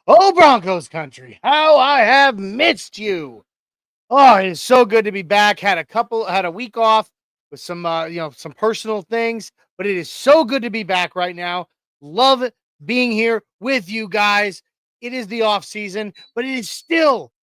Oh, Broncos Country, how I have missed you. Oh, it is so good to be back. Had a week off with some, some personal things, but it is so good to be back right now. Love being here with you guys. It is the off season, but it is still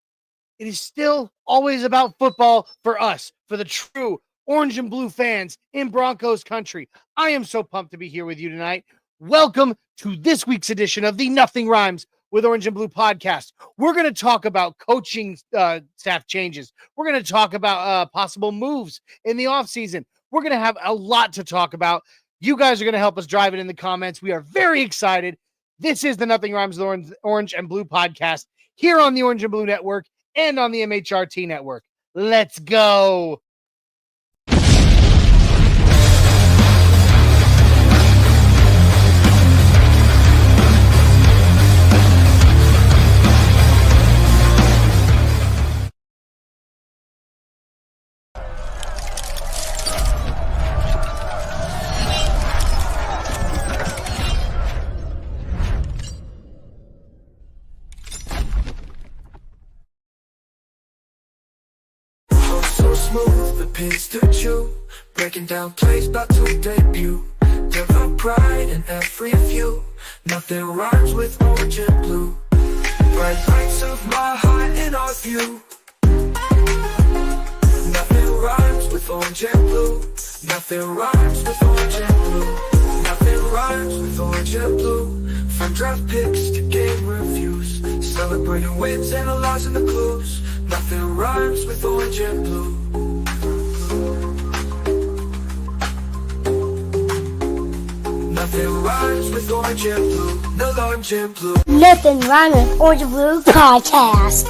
always about football for us, for the true orange and blue fans in Broncos Country. I am so pumped to be here with you tonight. Welcome to this week's edition of the Nothing Rhymes with Orange and Blue podcast. We're going to talk about coaching staff changes. We're going to talk about possible moves in the offseason. We're going to have a lot to talk about. You guys are going to help us drive it in the comments. We are very excited. This is the Nothing Rhymes with Orange and Blue podcast here on the Orange and Blue Network and on the MHRT network. Let's go. Smooth, the pins to chew, breaking down plays about to debut. Develop pride in every view. Nothing rhymes with orange and blue. Bright lights of my heart in our view. Nothing rhymes with orange and blue. Nothing rhymes with orange and blue. Nothing rhymes with orange and blue. From draft picks to game reviews, celebrating wins, analyzing the clues. Nothing rhymes with orange and blue. Nothing rhymes with orange and blue. No orange and blue. Nothing rhymes with Orange and Blue podcast.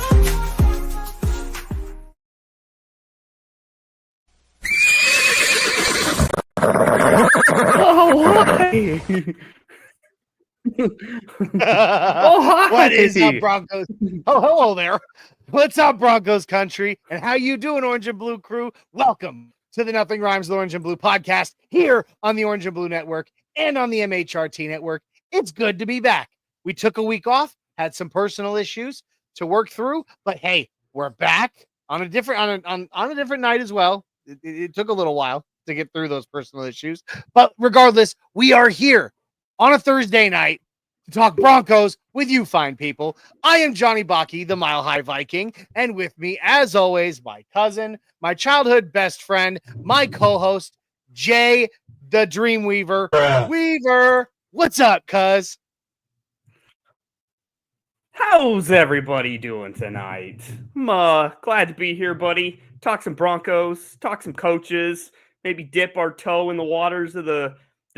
Oh, hi. Oh, hi. What is up, Broncos? Oh, hello there. What's up, Broncos Country? And how you doing, Orange and Blue crew? Welcome to the Nothing Rhymes with Orange and Blue podcast here on the Orange and Blue Network and on the MHRT network. It's good to be back. We took a week off, had some personal issues to work through, but hey, we're back on a different on a different night as well. It took a little while to get through those personal issues, but regardless, we are here on a Thursday night to talk Broncos with you fine people. I am Johnny Baki, the Mile High Viking, and with me, as always, my cousin, my childhood best friend, my co-host, Jay the Dreamweaver. Weaver, what's up, cuz? How's everybody doing tonight? I'm glad to be here, buddy. Talk some Broncos, talk some coaches, maybe dip our toe in the waters of the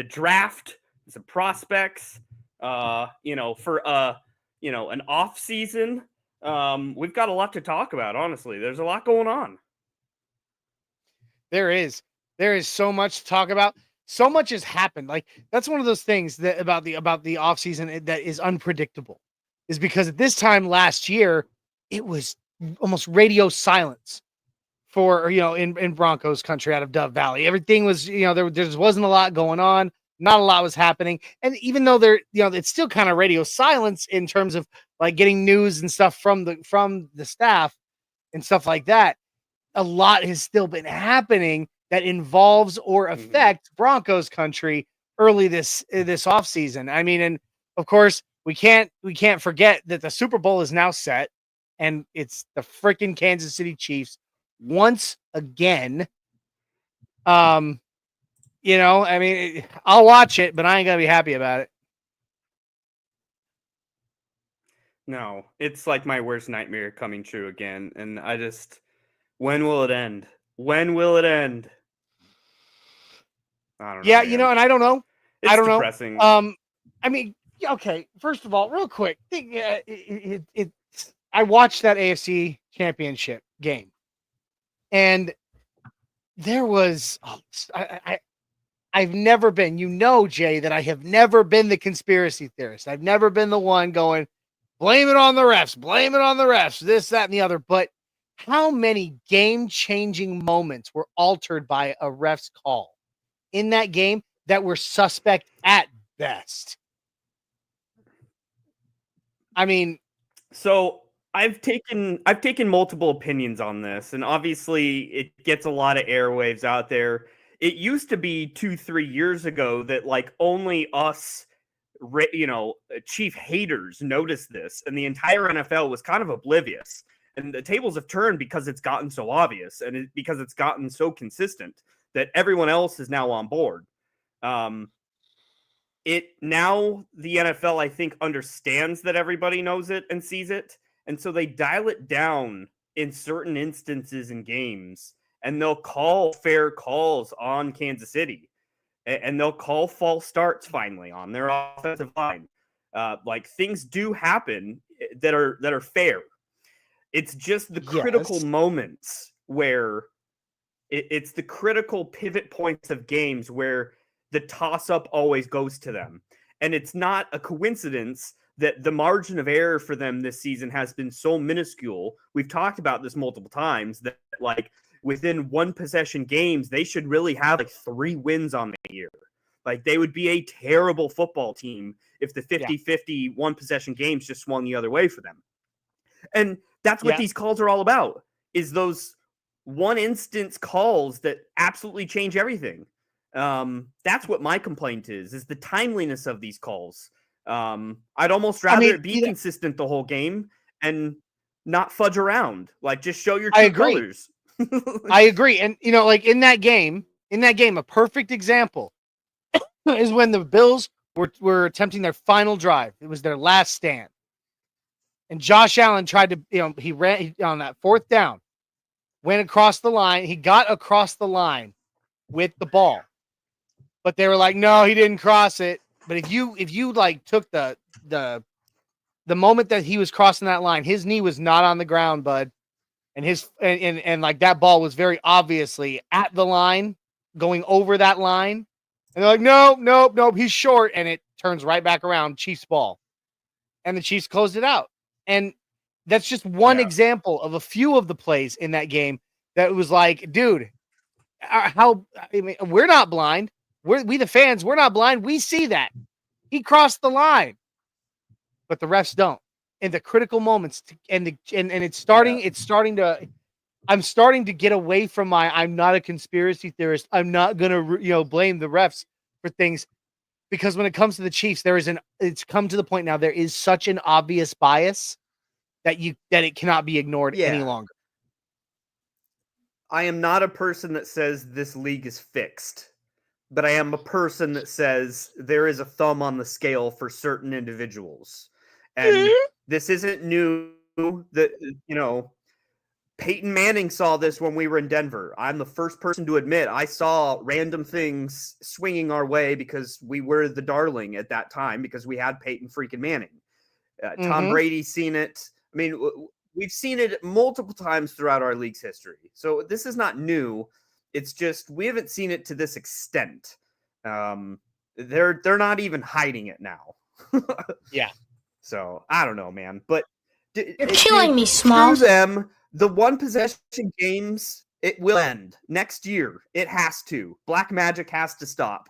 draft, some prospects. For an off season. We've got a lot to talk about, honestly. There's a lot going on. There is so much to talk about. So much has happened. Like, that's one of those things that about the offseason that is unpredictable, is because at this time last year, it was almost radio silence for, in Broncos Country out of Dove Valley. Everything was, there just wasn't a lot going on. Not a lot was happening. And even though it's still kind of radio silence in terms of like getting news and stuff from the staff and stuff like that, a lot has still been happening that involves or affects Broncos Country early this offseason. I mean, and of course, we can't forget that the Super Bowl is now set, and it's the freaking Kansas City Chiefs once again. I'll watch it, but I ain't gonna be happy about it. No, it's like my worst nightmare coming true again. And when will it end? When will it end? I don't know. Yeah, man. And I don't know. It's I don't depressing. know. Okay. First of all, real quick, I watched that AFC Championship game, and there was I've never been, Jay, that I have never been the conspiracy theorist. I've never been the one going, blame it on the refs, this, that, and the other. But how many game-changing moments were altered by a ref's call in that game that were suspect at best? I mean, So I've taken multiple opinions on this, and obviously it gets a lot of airwaves out there. It used to be 2-3 years ago that like only us, chief haters noticed this, and the entire NFL was kind of oblivious. And the tables have turned because it's gotten so obvious, and because it's gotten so consistent that everyone else is now on board. Um, now the NFL, I think, understands that everybody knows it and sees it, and so they dial it down in certain instances in games, and they'll call fair calls on Kansas City, and they'll call false starts finally on their offensive line. Like things do happen that are fair. It's just the critical Yes. moments where it's the critical pivot points of games where the toss up always goes to them. And it's not a coincidence that the margin of error for them this season has been so minuscule. We've talked about this multiple times that like within one possession games, they should really have like 3 wins on the year. Like they would be a terrible football team if the 50-50 one possession games just swung the other way for them. And that's what these calls are all about, is those one instance calls that absolutely change everything. That's what my complaint is the timeliness of these calls. I'd almost rather it be consistent the whole game and not fudge around. Like just show your true colors. I agree. And like in that game, a perfect example is when the Bills were attempting their final drive. It was their last stand. And Josh Allen tried to, he ran on that 4th down, went across the line. He got across the line with the ball, but they were like, no, he didn't cross it. But if you like took the moment that he was crossing that line, his knee was not on the ground, bud. And like that ball was very obviously at the line, going over that line. And they're like, nope, he's short. And it turns right back around, Chiefs ball. And the Chiefs closed it out. And that's just one example of a few of the plays in that game that was like, dude, we're not blind. We the fans, we're not blind. We see that. He crossed the line. But the refs don't. In the critical moments, and it's starting to, I'm starting to get away from I'm not a conspiracy theorist. I'm not going to, blame the refs for things, because when it comes to the Chiefs, it's come to the point now, there is such an obvious bias that it cannot be ignored any longer. I am not a person that says this league is fixed, but I am a person that says there is a thumb on the scale for certain individuals. And this isn't new. That Peyton Manning saw this when we were in Denver. I'm the first person to admit I saw random things swinging our way because we were the darling at that time because we had Peyton freaking Manning. Tom Brady's seen it. I mean, we've seen it multiple times throughout our league's history. So this is not new. It's just we haven't seen it to this extent. They're not even hiding it now. Yeah. So I don't know, man. But You're killing me, Smalls. To them, the one possession games, it will end next year. It has to. Black magic has to stop.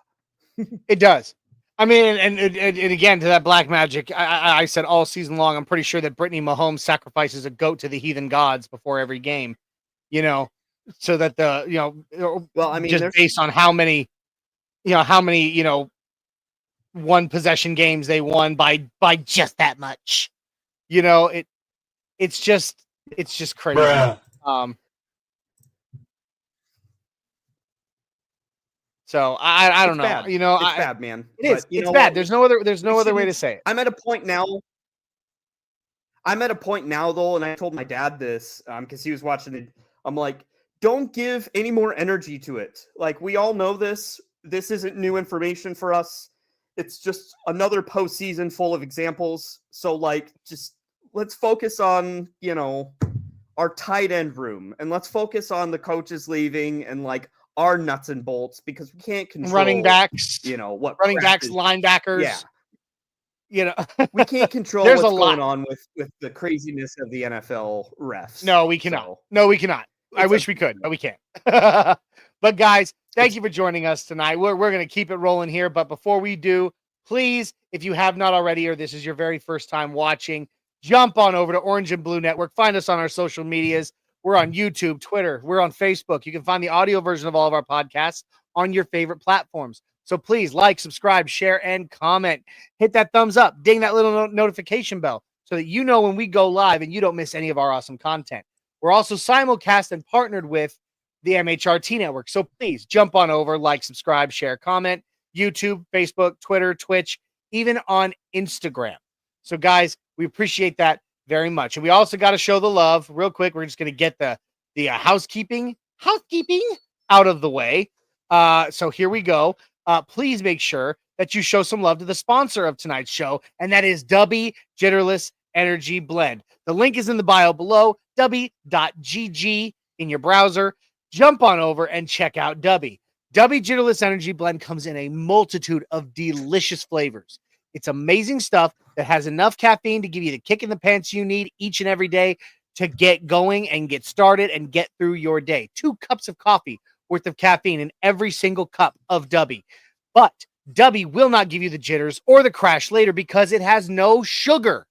It does. I mean, and again, to that black magic, I said all season long, I'm pretty sure that Brittany Mahomes sacrifices a goat to the heathen gods before every game, so that well, I mean, just based on how many one possession games they won by just that much, it's just crazy. So I don't know. Bad. It's bad, man. It is. It's bad. There's no other way to say it. I'm at a point now, though, and I told my dad this because he was watching it. I'm like, don't give any more energy to it. Like, we all know this. This isn't new information for us. It's just another postseason full of examples. So, like, just let's focus on, our tight end room, and let's focus on the coaches leaving and, like, our nuts and bolts, because we can't control running backs, what running backs, linebackers. Yeah. We can't control what's going on with the craziness of the NFL refs. No, we cannot. I wish we could, but we can't. But guys, thank you for joining us tonight. We're going to keep it rolling here. But before we do, please, if you have not already, or this is your very first time watching, jump on over to Orange and Blue Network. Find us on our social medias. We're on YouTube, Twitter. We're on Facebook. You can find the audio version of all of our podcasts on your favorite platforms. So please like, subscribe, share, and comment. Hit that thumbs up. Ding that little notification bell so that you know when we go live and you don't miss any of our awesome content. We're also simulcast and partnered with the MHRT Network. So please jump on over, like, subscribe, share, comment. YouTube, Facebook, Twitter, Twitch, even on Instagram. So guys, we appreciate that very much. And we also got to show the love real quick. We're just going to get the housekeeping out of the way. So here we go. Please make sure that you show some love to the sponsor of tonight's show, and that is Dubby Jitterless Energy Blend. The link is in the bio below, dubby.gg in your browser. Jump on over and check out Dubby. Dubby Jitterless Energy Blend comes in a multitude of delicious flavors. It's amazing stuff that has enough caffeine to give you the kick in the pants you need each and every day to get going and get started and get through your day. 2 cups of coffee worth of caffeine in every single cup of Dubby. But Dubby will not give you the jitters or the crash later because it has no sugar.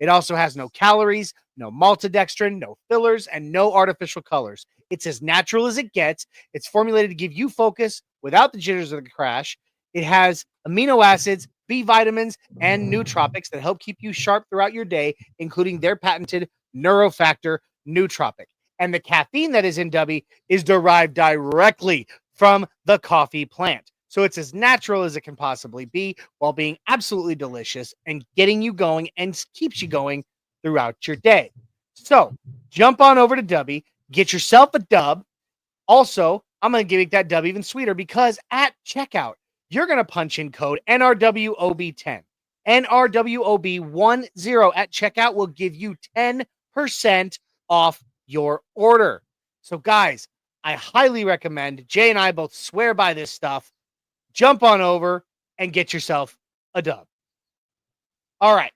It also has no calories, no maltodextrin, no fillers, and no artificial colors. It's as natural as it gets. It's formulated to give you focus without the jitters or the crash. It has amino acids, B vitamins, and nootropics that help keep you sharp throughout your day, including their patented Neurofactor nootropic. And the caffeine that is in Dubby is derived directly from the coffee plant. So it's as natural as it can possibly be while being absolutely delicious and getting you going and keeps you going throughout your day. So jump on over to Dubby, get yourself a dub. Also, I'm going to give that dub even sweeter because at checkout, you're going to punch in code NRWOB10. NRWOB10 at checkout will give you 10% off your order. So guys, I highly recommend, Jay and I both swear by this stuff. Jump on over and get yourself a dub. All right.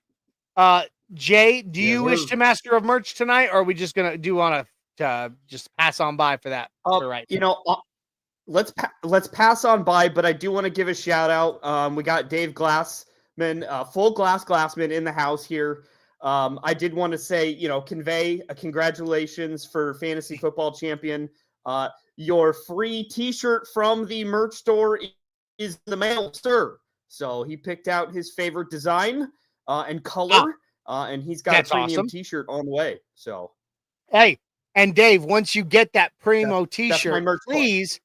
Jay, do you wish to master of merch tonight, or are we just going to want to just pass on by for that? For right now? Let's pass on by, but I do want to give a shout out. We got Dave Glassman, Full Glassman in the house here. I did want to say, convey a congratulations for fantasy football champion. Your free t-shirt from the merch store is in the mail, sir. So he picked out his favorite design and color, and he's got a premium t-shirt on the way. So, hey, and Dave, once you get that primo t-shirt, please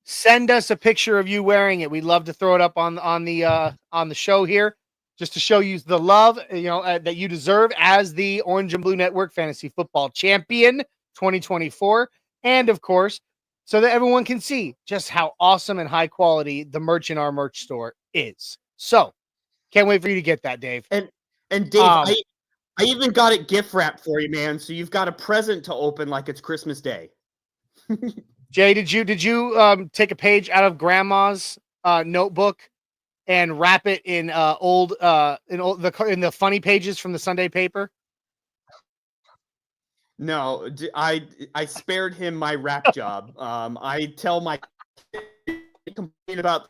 send us a picture of you wearing it. We'd love to throw it up on the show here, just to show you the love that you deserve as the Orange and Blue Network Fantasy Football Champion 2024, and of course, so that everyone can see just how awesome and high quality the merch in our merch store is. So, can't wait for you to get that, Dave. And Dave, I even got it gift wrapped for you, man. So you've got a present to open like it's Christmas Day. Jay, did you take a page out of Grandma's notebook and wrap it in the funny pages from the Sunday paper? No, I spared him my wrap job. I tell my complain about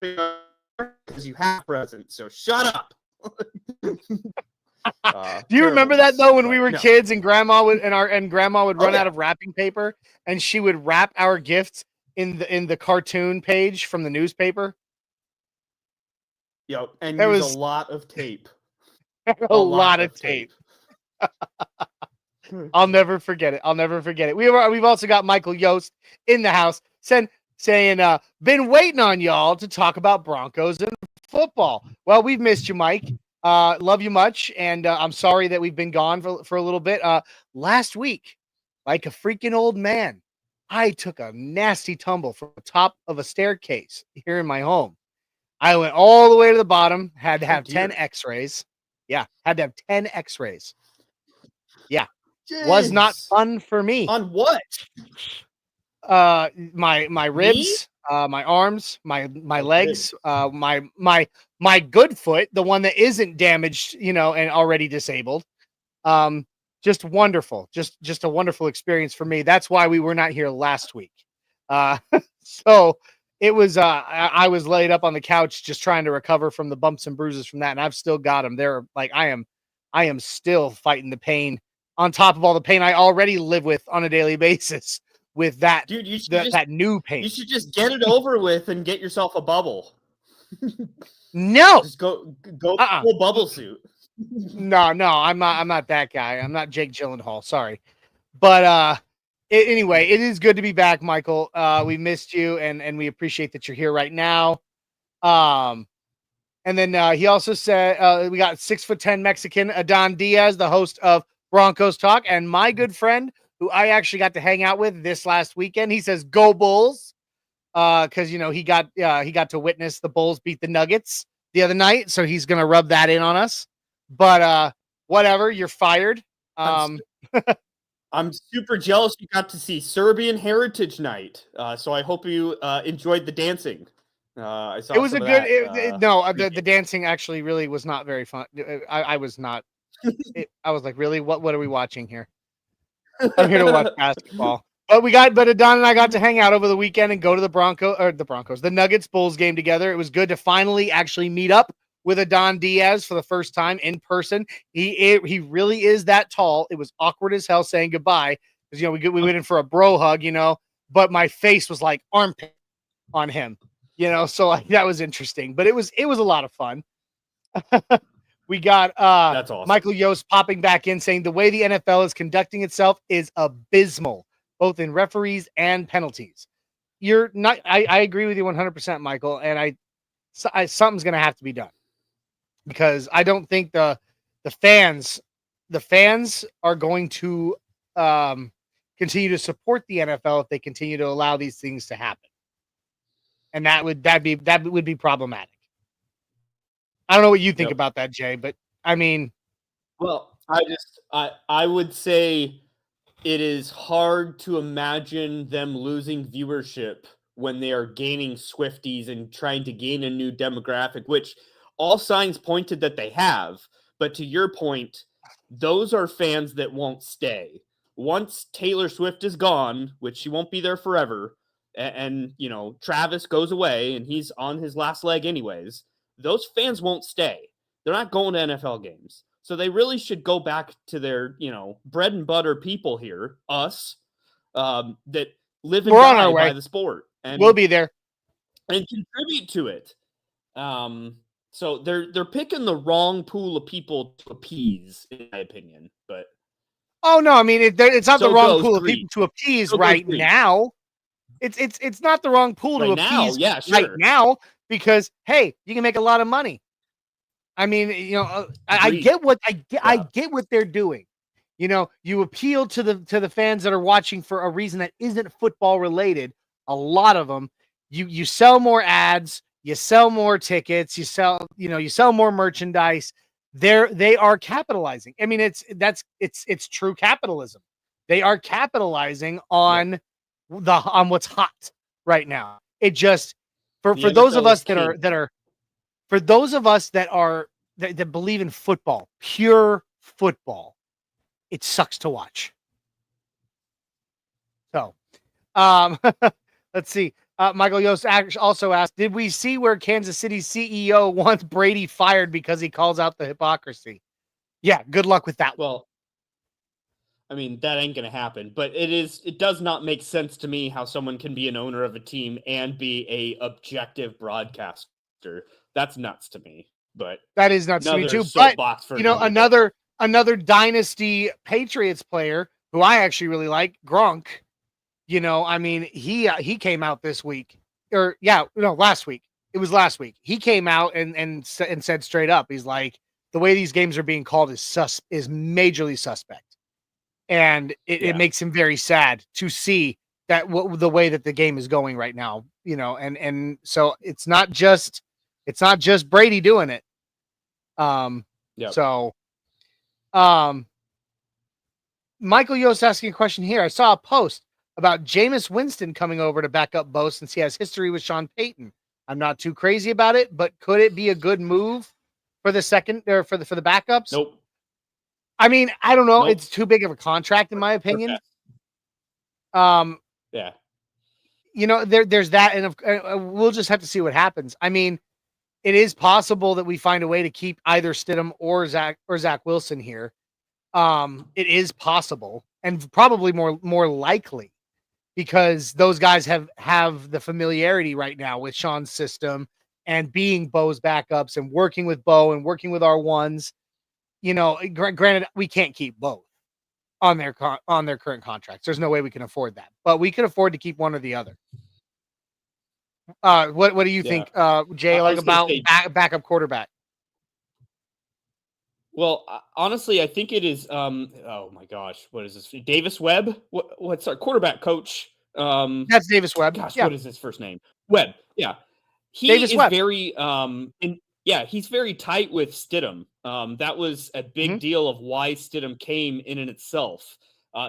because you have presents, so shut up. Do you remember that though when we were kids and Grandma would run out of wrapping paper and she would wrap our gifts in the cartoon page from the newspaper? Yep, and there was a lot of tape. a lot of tape. I'll never forget it. We've also got Michael Yost in the house saying, been waiting on y'all to talk about Broncos and football. Well, we've missed you, Mike. Love you much. And I'm sorry that we've been gone for a little bit. Last week, like a freaking old man, I took a nasty tumble from the top of a staircase here in my home. I went all the way to the bottom, had to have 10 x-rays. Yeah, had to have 10 x-rays. Yeah. Jeez. Was not fun for me. On what? My ribs, my arms, my legs, my good foot, the one that isn't damaged, and already disabled. Just wonderful. Just a wonderful experience for me. That's why we were not here last week. So it was I was laid up on the couch just trying to recover from the bumps and bruises from that, and I've still got them. They're like I am I am still fighting the pain on top of all the pain I already live with on a daily basis with that, Dude, that new pain. You should just get it over with and get yourself a bubble. No, Just go full bubble suit. no, I'm not that guy. I'm not Jake Gyllenhaal. Sorry. But anyway, it is good to be back, Michael. We missed you, and we appreciate that you're here right now. And then he also said we got 6'10" Mexican Adon Diaz, the host of Broncos Talk, and my good friend who I actually got to hang out with this last weekend. He says, "Go Bulls," because he got to witness the Bulls beat the Nuggets the other night, so he's gonna rub that in on us. But whatever, you're fired. I'm super jealous you got to see Serbian Heritage Night. So I hope you enjoyed the dancing. I saw it was a good. The dancing actually really was not very fun. I was not. I was like, really? What are we watching here? I'm here to watch basketball. But Adon and I got to hang out over the weekend and go to the Nuggets Bulls game together. It was good to finally actually meet up with Adon Diaz for the first time in person. He really is that tall. It was awkward as hell saying goodbye because we went in for a bro hug, but my face was like armpit on him, so that was interesting. But it was a lot of fun. We got That's awesome. Michael Yost popping back in saying the way the NFL is conducting itself is abysmal, both in referees and penalties. You're not. I agree with you 100%, Michael, and something's going to have to be done because I don't think the fans are going to continue to support the NFL if they continue to allow these things to happen, and that would be problematic. I don't know what you think about that, Jay, but I mean, well, I would say it is hard to imagine them losing viewership when they are gaining Swifties and trying to gain a new demographic, which all signs pointed that they have. But to your point, those are fans that won't stay. Once Taylor Swift is gone, which she won't be there forever, and Travis goes away and he's on his last leg anyways, those fans won't stay. They're not going to NFL games. So they really should go back to their, bread and butter people here, us, that live and die by the sport. And we'll be there. And contribute to it. So they're picking the wrong pool of people to appease, in my opinion. But oh no, I mean it's not the wrong pool of people to appease right now. It's not the wrong pool to appease right now because hey, you can make a lot of money. I mean, I get what I get what they're doing. You appeal to the fans that are watching for a reason that isn't football related. A lot of them, you sell more ads, you sell more tickets, you sell more merchandise. They are capitalizing. I mean, it's true capitalism. They are capitalizing on what's hot right now. It just for those of us that believe in football, pure football, it sucks to watch. So, let's see. Michael Yost also asked, did we see where Kansas City's CEO wants Brady fired because he calls out the hypocrisy? Yeah, good luck with that. Well, I mean, that ain't going to happen, but it does not make sense to me how someone can be an owner of a team and be a objective broadcaster. That's nuts to me. But that is nuts to me too. But another dynasty Patriots player who I actually really like, Gronk. I mean, he came out this week, last week. It was last week. He came out and said straight up, he's like, the way these games are being called is majorly suspect, and it makes him very sad to see that the way that the game is going right now. And so it's not just Brady doing it. So, Michael Yost asking a question here. I saw a post about Jameis Winston coming over to back up Bo since he has history with Sean Payton. I'm not too crazy about it, but could it be a good move for the second or for the backups? Nope. I mean, I don't know. Nope. It's too big of a contract in my opinion. Yeah. There's that, and we'll just have to see what happens. I mean, it is possible that we find a way to keep either Stidham or Zach Wilson here. It is possible, and probably more likely, because those guys have the familiarity right now with Sean's system and being Bo's backups and working with Bo and working with our ones. You know, granted, we can't keep both on their current contracts. There's no way we can afford that, but we can afford to keep one or the other. What do you think, Jay, about backup quarterback? Well, honestly, I think it is. Oh my gosh, what is this? Davis Webb? What's our quarterback coach? That's Davis Webb. Gosh, what is his first name? Webb. Yeah, Davis Webb. Very he's very tight with Stidham. That was a big deal of why Stidham came in itself.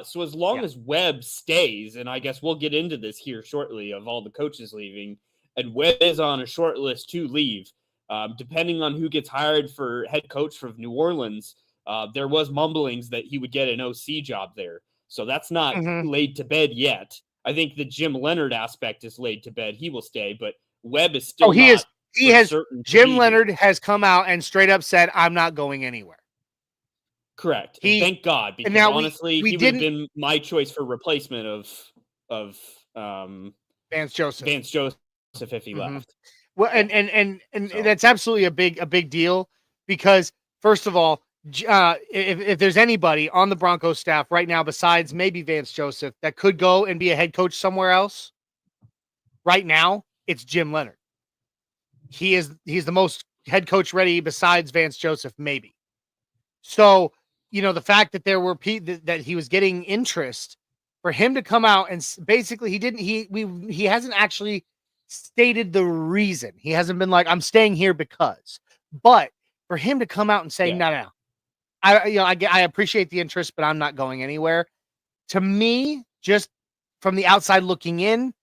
So as long as Webb stays, and I guess we'll get into this here shortly of all the coaches leaving, and Webb is on a short list to leave. Depending on who gets hired for head coach for New Orleans, there was mumblings that he would get an OC job there. So that's not laid to bed yet. I think the Jim Leonard aspect is laid to bed. He will stay, but Webb is still Jim Leonard has come out and straight up said, I'm not going anywhere. Correct. Thank God, because honestly, he would have been my choice for replacement of Vance Joseph if he left. Well, and that's absolutely a big deal, because first of all, if there's anybody on the Broncos staff right now besides maybe Vance Joseph that could go and be a head coach somewhere else, right now it's Jim Leonard. He's the most head coach ready besides Vance Joseph, maybe. So, you know, the fact that there were that he was getting interest, for him to come out and basically he hasn't actually stated the reason. He hasn't been like, I'm staying here because, but for him to come out and say, no, I appreciate the interest, but I'm not going anywhere. To me, just from the outside looking in,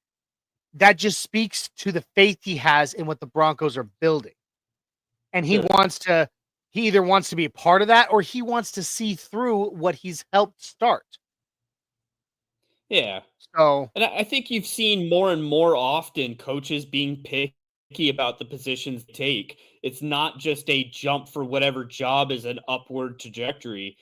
that just speaks to the faith he has in what the Broncos are building. And he either wants to be a part of that, or he wants to see through what he's helped start. Yeah. So, and I think you've seen more and more often coaches being picky about the positions they take. It's not just a jump for whatever job is an upward trajectory,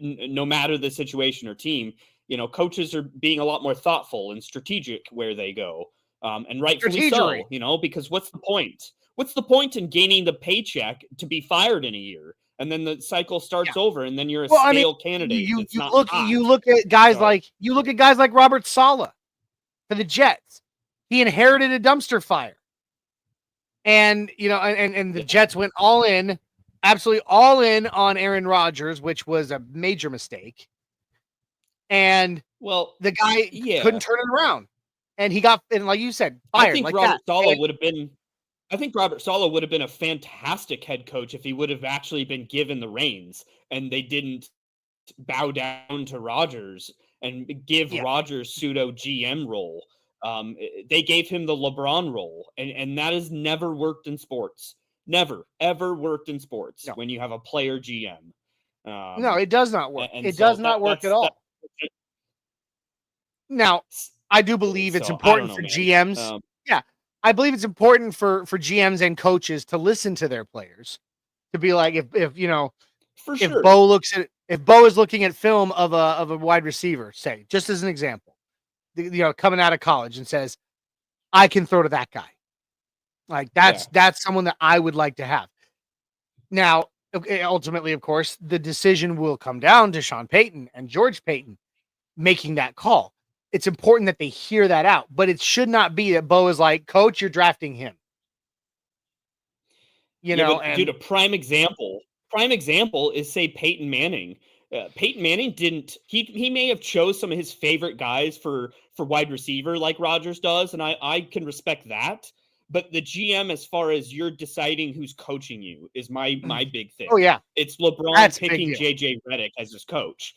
no matter the situation or team. You know, coaches are being a lot more thoughtful and strategic where they go. And rightfully so, you know, because what's the point? What's the point in gaining the paycheck to be fired in a year? And then the cycle starts over, and then you're a stale candidate. You look at guys like Robert Saleh for the Jets. He inherited a dumpster fire, and you know, and the Jets went absolutely all in on Aaron Rodgers, which was a major mistake. And the guy couldn't turn it around, and he got, and like you said, fired. I think Robert Saleh would have been. I think Robert Saleh would have been a fantastic head coach if he would have actually been given the reins and they didn't bow down to Rodgers and give Rodgers pseudo GM role. They gave him the LeBron role, and that has never worked in sports. Never, ever worked in sports when you have a player GM. No, it does not work. It does not work at all. Now, I do believe it's important for GMs. I believe it's important for GMs and coaches to listen to their players, to be like, if you know, if Bo is looking at film of a wide receiver, say, just as an example, you know, coming out of college and says, I can throw to that guy. Like that's someone that I would like to have. Now, ultimately, of course, the decision will come down to Sean Payton and George Paton making that call. It's important that they hear that out, but it should not be that Bo is like, Coach, you're drafting him. You know, dude, a prime example is, say, Peyton Manning. Peyton Manning didn't. He may have chose some of his favorite guys for wide receiver like Rodgers does, and I can respect that. But the GM, as far as you're deciding who's coaching you, is my big thing. Oh yeah, it's LeBron picking JJ Redick as his coach.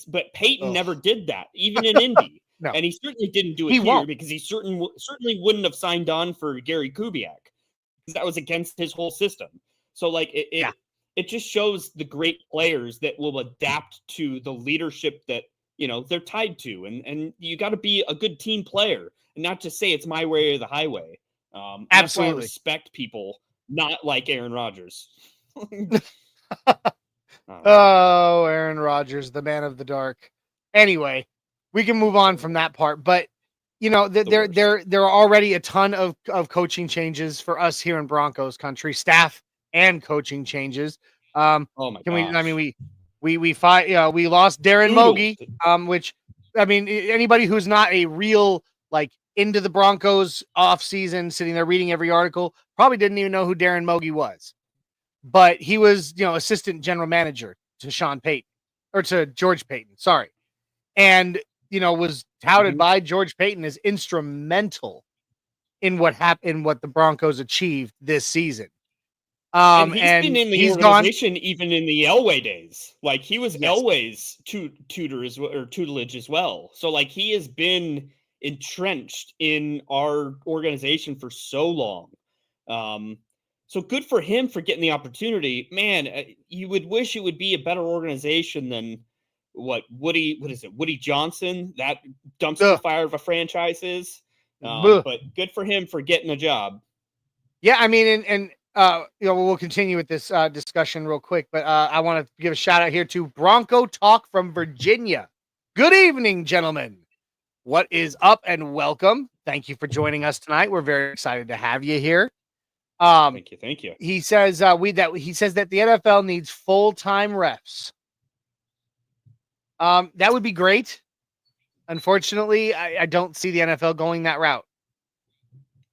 But Peyton never did that, even in Indy. No. And he certainly didn't do it here because he certainly wouldn't have signed on for Gary Kubiak, because that was against his whole system. So like it just shows the great players that will adapt to the leadership that, you know, they're tied to, and you got to be a good team player and not just say it's my way or the highway. Absolutely, I respect people not like Aaron Rodgers. Oh, Aaron Rodgers, the man of the dark. Anyway, we can move on from that part, but there are already a ton of coaching changes for us here in Broncos country, staff and coaching changes. Oh my gosh. I mean, we lost Darren Mogi, which, I mean, anybody who's not a real, like, into the Broncos off season, sitting there reading every article, probably didn't even know who Darren Mogi was. But he was, assistant general manager to Sean Payton, or to George Paton, sorry. And, was touted by George Paton as instrumental in what happened, what the Broncos achieved this season. And he's been in the organization even in the Elway days. Like, he was Elway's tutelage as well. So, like, he has been entrenched in our organization for so long. So good for him for getting the opportunity. Man, you would wish it would be a better organization than what Woody Johnson, that dumpster fire of a franchise is. But good for him for getting a job. Yeah, I mean, and we'll continue with this discussion real quick, but I want to give a shout out here to Bronco Talk from Virginia. Good evening, gentlemen. What is up, and welcome. Thank you for joining us tonight. We're very excited to have you here. Thank you. He says that the NFL needs full-time refs. That would be great. Unfortunately, I don't see the NFL going that route.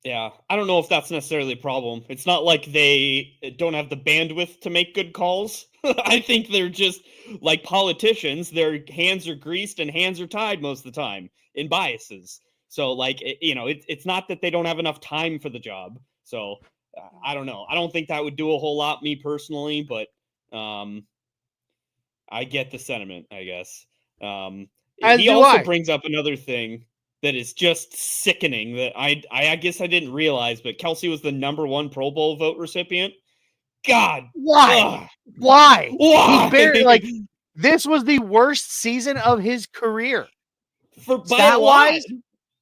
Yeah, I don't know if that's necessarily a problem. It's not like they don't have the bandwidth to make good calls. I think they're just like politicians. Their hands are greased and hands are tied most of the time in biases. So, like, it's not that they don't have enough time for the job. So, I don't know. I don't think that would do a whole lot, me personally, but I get the sentiment, I guess. He also brings up another thing that is just sickening that I guess I didn't realize, but Kelsey was the #1 Pro Bowl vote recipient. God, why? Why? He barely, this was the worst season of his career. Stat-wise,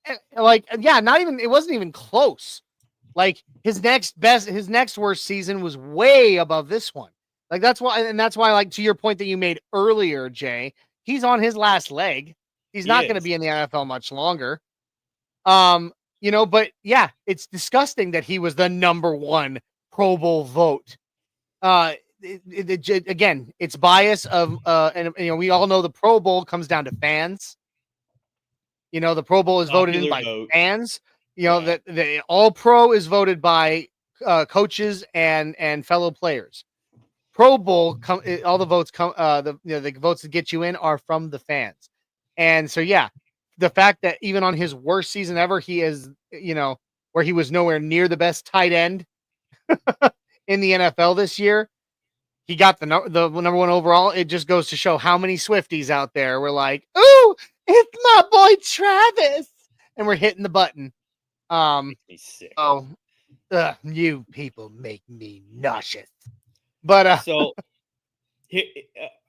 it wasn't even close. Like, his next worst season was way above this one. Like, that's why, like, to your point that you made earlier, Jay, he's on his last leg. He's not going to be in the NFL much longer. But yeah, it's disgusting that he was the #1 Pro Bowl vote. Again, it's bias of, and we all know the Pro Bowl comes down to fans. The Pro Bowl is voted in by fans. That the All Pro is voted by coaches and fellow players. Pro Bowl, all the votes come. The votes that get you in are from the fans. And so, yeah, the fact that even on his worst season ever, he is, where he was nowhere near the best tight end in the NFL this year, he got the #1 overall. It just goes to show how many Swifties out there were like, "Ooh, it's my boy Travis," and we're hitting the button. You people make me nauseous. But so.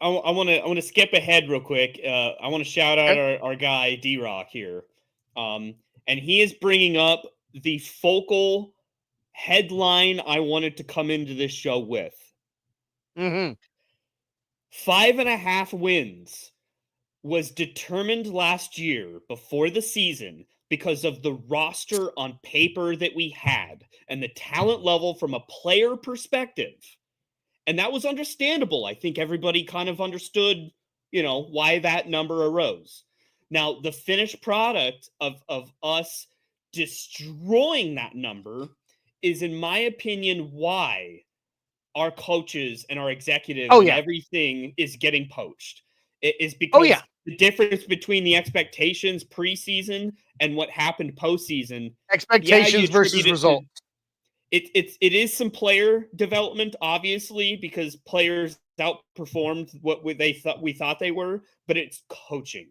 I want to skip ahead real quick. I want to shout out our guy D-Rock here, and he is bringing up the focal headline I wanted to come into this show with. 5.5 wins was determined last year before the season because of the roster on paper that we had and the talent level from a player perspective. And that was understandable. I think everybody kind of understood, why that number arose. Now, the finished product of us destroying that number is, in my opinion, why our coaches and our executives and everything is getting poached. It is because the difference between the expectations preseason and what happened postseason. Expectations versus results. It is some player development, obviously, because players outperformed what we thought they were, but it's coaching.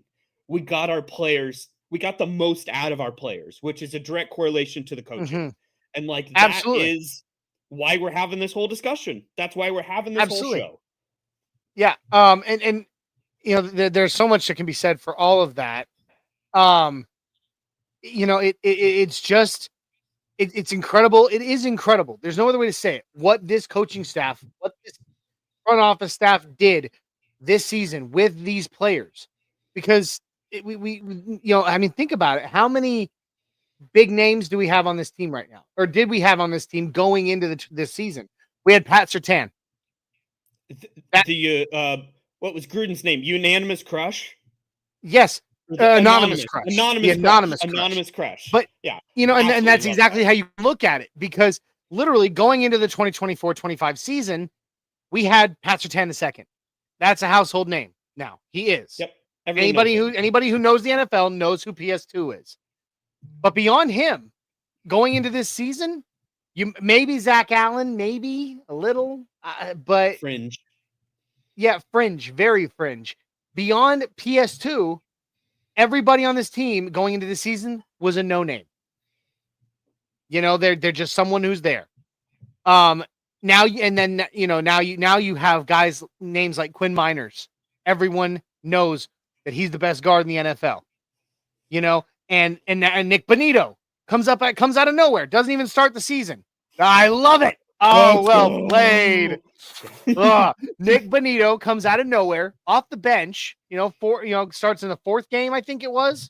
We got our players, we got the most out of our players, which is a direct correlation to the coaching. And that is why we're having this whole discussion. That's why we're having this whole show. Yeah. And there's so much that can be said for all of that. It's just it's incredible. It is incredible. There's no other way to say it. What this coaching staff, what this front office staff did this season with these players, because I mean, think about it. How many big names do we have on this team right now, or did we have on this team going into this season? We had Pat Surtain. What was Gruden's name? Unanimous Crush. Yes, anonymous crush. Anonymous crush. But yeah, and that's exactly how you look at it, because literally going into the 2024-25 season, we had Pat Surtain II. That's a household name now. He is. Yep. Anybody who knows the NFL knows who PS2 is. But beyond him, going into this season, you maybe Zach Allen, maybe a little, but fringe. Yeah, fringe, very fringe. Beyond PS2, everybody on this team going into the season was a no name. They're just someone who's there. Now you have guys names like Quinn Miners. Everyone knows that he's the best guard in the NFL. And Nick Bonito comes out of nowhere, doesn't even start the season. I love it. Oh, well played. Nick Bonito comes out of nowhere, off the bench, starts in the fourth game, I think it was,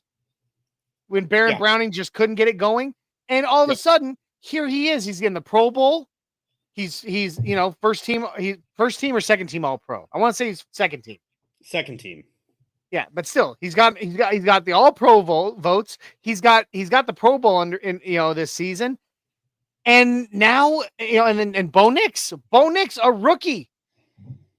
when Baron Browning just couldn't get it going. And all of a sudden, here he is. He's getting the Pro Bowl. He's first team or second team All-Pro. I want to say he's second team. Second team. Yeah, but still, he's got the All-Pro votes. He's got the Pro Bowl this season. And now, and Bo Nix, a rookie.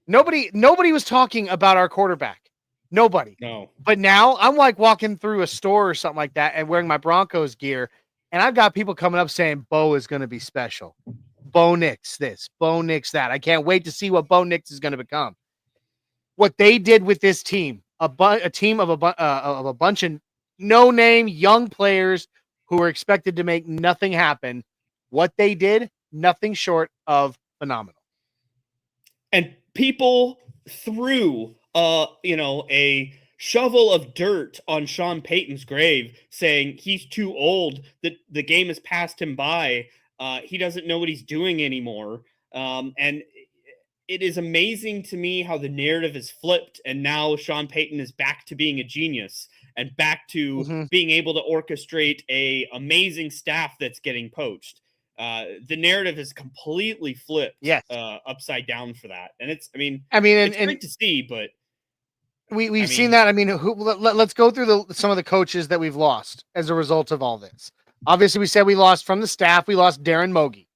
Nobody was talking about our quarterback. Nobody. No. But now I'm like walking through a store or something like that and wearing my Broncos gear, and I've got people coming up saying Bo is going to be special. Bo Nix this, Bo Nix that. I can't wait to see what Bo Nix is going to become. What they did with this team, a team of a bunch of no-name young players who were expected to make nothing happen. What they did, nothing short of phenomenal. And people threw, a shovel of dirt on Sean Payton's grave, saying he's too old, that the game has passed him by. He doesn't know what he's doing anymore. And it is amazing to me how the narrative is flipped, and now Sean Payton is back to being a genius and back to being able to orchestrate a amazing staff that's getting poached. The narrative is completely flipped, upside down for that, and it's great to see. But we've seen that. I mean, let's go through some of the coaches that we've lost as a result of all this. Obviously, we said we lost from the staff. We lost Darren Mogi.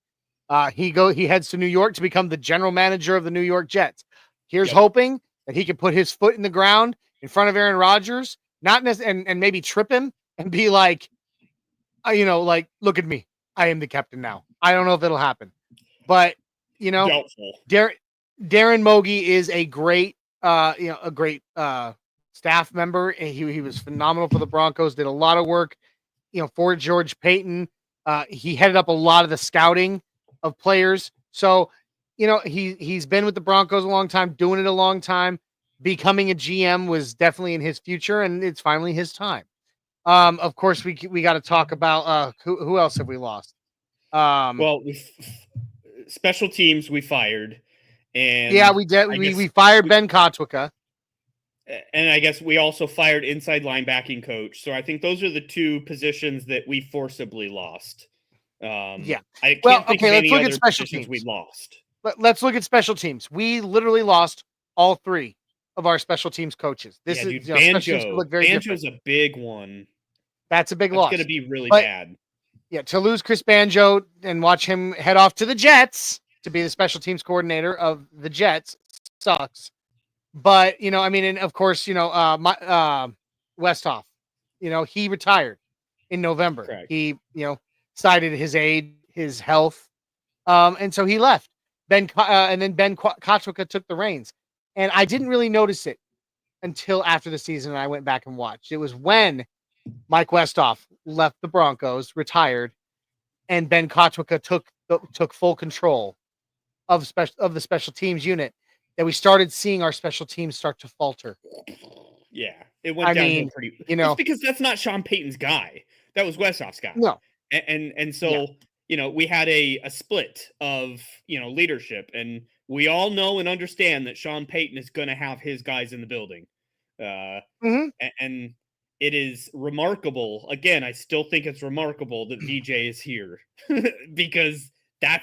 He heads to New York to become the general manager of the New York Jets. Here's hoping that he can put his foot in the ground in front of Aaron Rodgers, and maybe trip him and be like, look at me. I am the captain now. I don't know if it'll happen, but doubtful. Darren Mogi is a great, staff member. He was phenomenal for the Broncos. Did a lot of work, for George Paton. He headed up a lot of the scouting of players. So, he's been with the Broncos a long time, doing it a long time. Becoming a GM was definitely in his future, and it's finally his time. Of course, we got to talk about who else have we lost? Special teams we fired, and we did. We fired Ben Kotwica, and I guess we also fired inside linebacking coach. So I think those are the two positions that we forcibly lost. I can't think of any other positions we lost. Let's look at special teams. We literally lost all three of our special teams coaches. This is Banjo's a big one. That's a big loss. It's going to be really bad. Yeah, to lose Chris Banjo and watch him head off to the Jets to be the special teams coordinator of the Jets sucks. But, and of course, Westhoff, he retired in November. Correct. He, cited his age, his health. And so he left. And then Ben Kotwica took the reins. And I didn't really notice it until after the season, and I went back and watched. It was when Mike Westhoff left the Broncos, retired, and Ben Kotwica took full control of the special teams unit, that we started seeing our special teams start to falter. Yeah, it went downhill pretty. It's because that's not Sean Payton's guy. That was Westhoff's guy. No, and so we had a split of, leadership, and we all know and understand that Sean Payton is going to have his guys in the building. Mhm. And it is remarkable. Again, I still think it's remarkable that VJ is here because that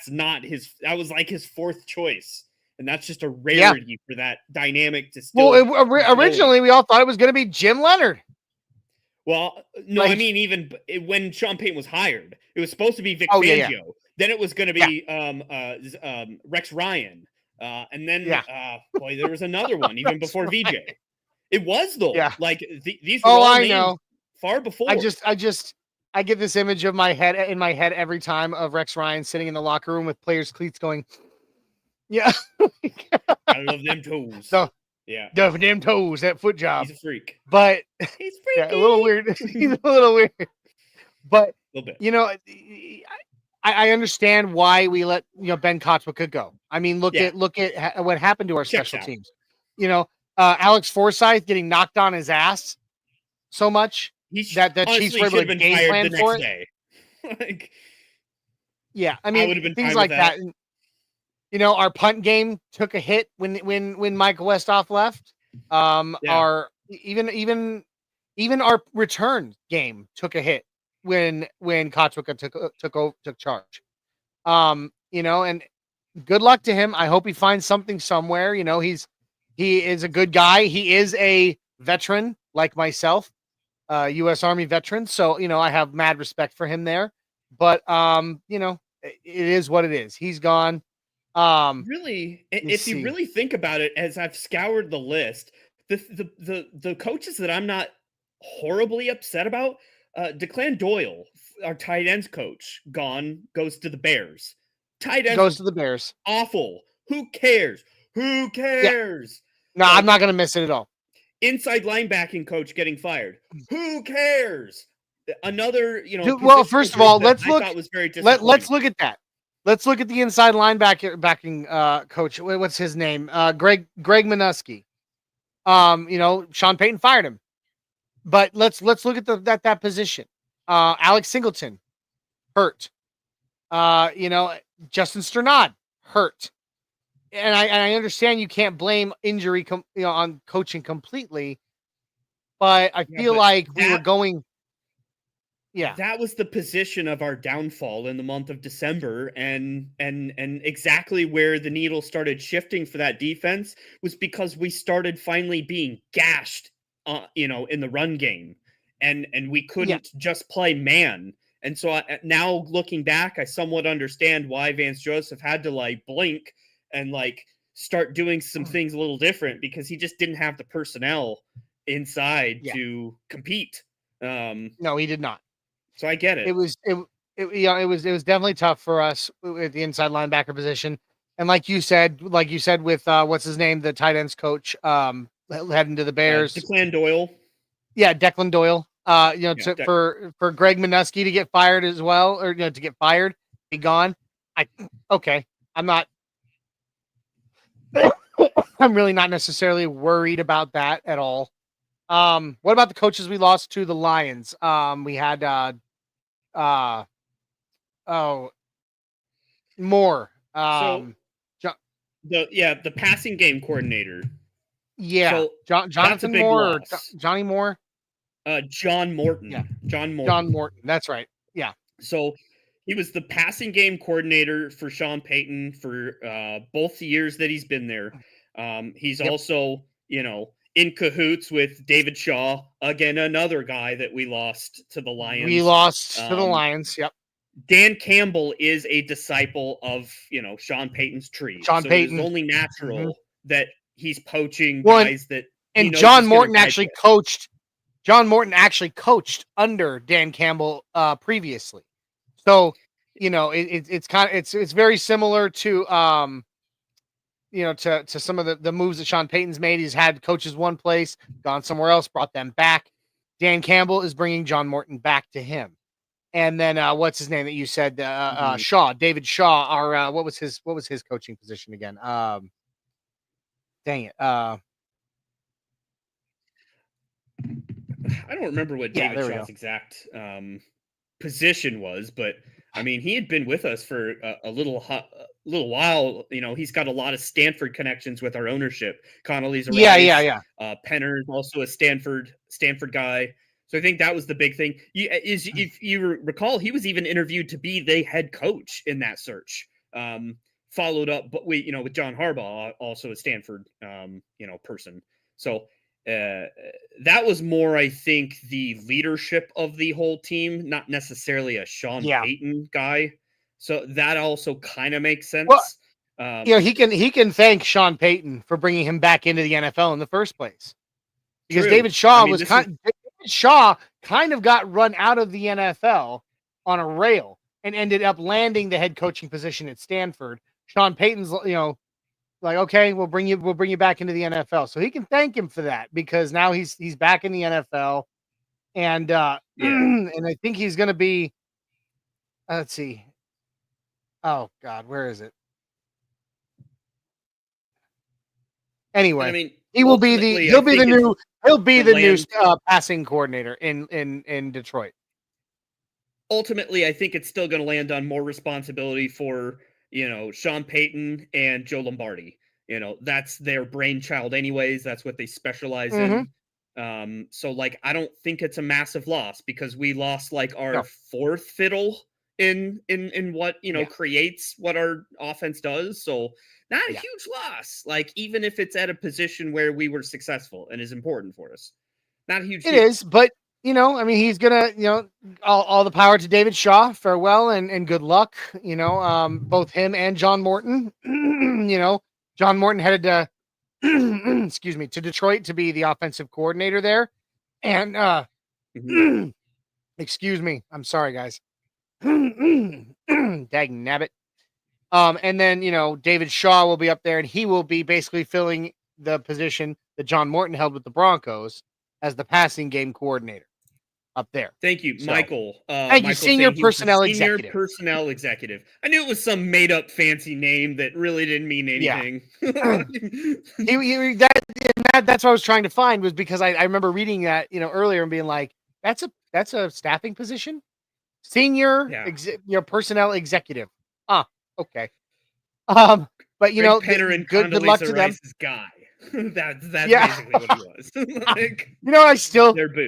was like his fourth choice. And that's just a rarity for that dynamic to still. Well, originally we all thought it was going to be Jim Leonard. Well, no, I mean, even when Sean Payton was hired, it was supposed to be Vic Fangio. Yeah. Then it was going to be Rex Ryan. And then, boy, there was another one even before VJ. It was, though. Yeah. Like, these were all named far before. I get this image of my head in my head every time of Rex Ryan sitting in the locker room with players' cleats going, yeah. I love them toes. So, yeah. Them toes, that foot job. He's a freak. But he's freaky. Yeah, a little weird. He's a little weird. But, a little bit. I understand why we let Ben Kotwica go. I mean, look at what happened to our special teams. Alex Forsythe getting knocked on his ass so much that Chiefs were able to game plan for it. Like, yeah, I mean, would have been things like that. And, our punt game took a hit when Michael Westhoff left. Our even our return game took a hit when Kotwica took charge. And good luck to him. I hope he finds something somewhere. He is a good guy. He is a veteran like myself, U.S. Army veteran. So, I have mad respect for him there. But, it is what it is. He's gone. Really, if you really think about it, as I've scoured the list, the coaches that I'm not horribly upset about, Declan Doyle, our tight ends coach, goes to the Bears. Tight ends goes to the Bears. Awful. Who cares? Who cares? Yeah. No, I'm not going to miss it at all. Inside linebacking coach getting fired. Who cares? Another, well, first of all, let's look at that. Let's look at the inside linebacking coach. What's his name? Greg Minuski. Sean Payton fired him. But let's look at that position. Alex Singleton hurt. Justin Sternad hurt. And I understand you can't blame injury on coaching completely, but I feel like we were going. Yeah, that was the position of our downfall in the month of December, and exactly where the needle started shifting for that defense was because we started finally being gashed, in the run game, and we couldn't just play man. And so now looking back, I somewhat understand why Vance Joseph had to blink and start doing some things a little different, because he just didn't have the personnel inside to compete. No, he did not. So I get it. It was definitely tough for us with the inside linebacker position. And like you said with what's his name, the tight ends coach, heading to the Bears, Declan Doyle. Yeah, Declan Doyle. For Greg Minuski to get fired as well, or to get fired, be gone. I'm not. I'm really not necessarily worried about that at all. What about the coaches we lost to the Lions? We had Moore. The passing game coordinator. Yeah, so Jonathan Moore or Johnny Moore. John Morton. Yeah, John Morton. That's right. Yeah. So he was the passing game coordinator for Sean Payton for both the years that he's been there. He's also, in cahoots with David Shaw, again, another guy that we lost to the Lions. Yep. Dan Campbell is a disciple of, Sean Payton's tree. Payton. It's only natural that he's poaching guys that. And John Morton actually coached. John Morton actually coached under Dan Campbell previously. So, it's very similar to to some of the moves that Sean Payton's made. He's had coaches one place, gone somewhere else, brought them back. Dan Campbell is bringing John Morton back to him. And then what's his name that you said? Shaw, David Shaw. Our what was his coaching position again? Dang it. I don't remember what David Shaw's exact position was, but I mean, he had been with us for a little while. You know, he's got a lot of Stanford connections with our ownership. Connolly's a Rice. Penner is also a Stanford guy. So I think that was the big thing. If you recall, he was even interviewed to be the head coach in that search. Followed up, but with John Harbaugh, also a Stanford, person. So that was more, I think, the leadership of the whole team, not necessarily a Sean Payton guy. So that also kind of makes sense. Well, he can thank Sean Payton for bringing him back into the NFL in the first place, because true. David Shaw David Shaw kind of got run out of the NFL on a rail and ended up landing the head coaching position at Stanford. Sean Payton's, like, okay, we'll bring you back into the NFL. So he can thank him for that, because now he's back in the NFL. And and I think he's going to be, let's see. Oh God, where is it? Anyway, I mean, he'll be the new passing coordinator in Detroit. Ultimately, I think it's still going to land on more responsibility for, Sean Payton and Joe Lombardi. That's their brainchild anyways. That's what they specialize in. So like, I don't think it's a massive loss, because we lost like our fourth fiddle in what, creates what our offense does. So not a huge loss. Like, even if it's at a position where we were successful and is important for us, not a huge deal. It is, but I mean, he's gonna, all the power to David Shaw. Farewell and good luck. Both him and John Morton. John Morton headed to, excuse me, to Detroit to be the offensive coordinator there. And excuse me, I'm sorry, guys. Dang nabbit. And then David Shaw will be up there, and he will be basically filling the position that John Morton held with the Broncos as the passing game coordinator up there. Thank you, Michael. Thank you, senior personnel executive. Senior personnel executive. I knew it was some made up fancy name that really didn't mean anything. Yeah. That's what I was trying to find, was because I remember reading that earlier and being like, that's a staffing position, senior personnel executive. Okay. But Penner and good luck to them. Guy. That's basically what he was.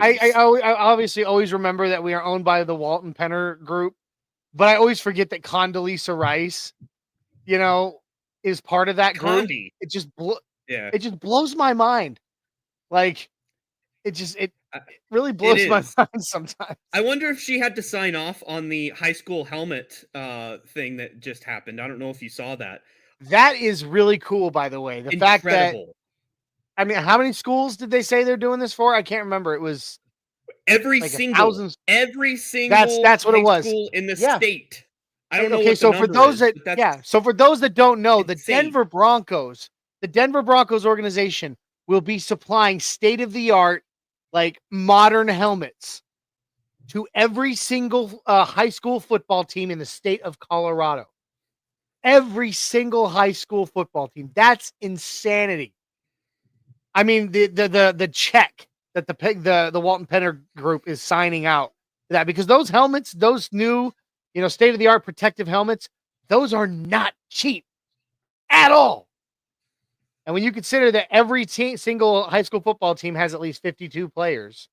I obviously always remember that we are owned by the Walton Penner Group, but I always forget that Condoleezza Rice, is part of that group. It just blows my mind. Like, it really blows my mind sometimes. I wonder if she had to sign off on the high school helmet thing that just happened. I don't know if you saw that. That is really cool, by the way. The fact that, I mean, how many schools did they say they're doing this for? I can't remember. It was every single that's what it was. School in the state. I don't know. Okay, so for those that don't know, the Denver Broncos organization will be supplying state-of-the-art, like, modern helmets to every single high school football team in the state of Colorado. Every single high school football team. That's insanity. I mean, the check that the Walton Penner Group is signing out for that, because those helmets, those new, state-of-the-art protective helmets, those are not cheap at all. And when you consider that every single high school football team has at least 52 players,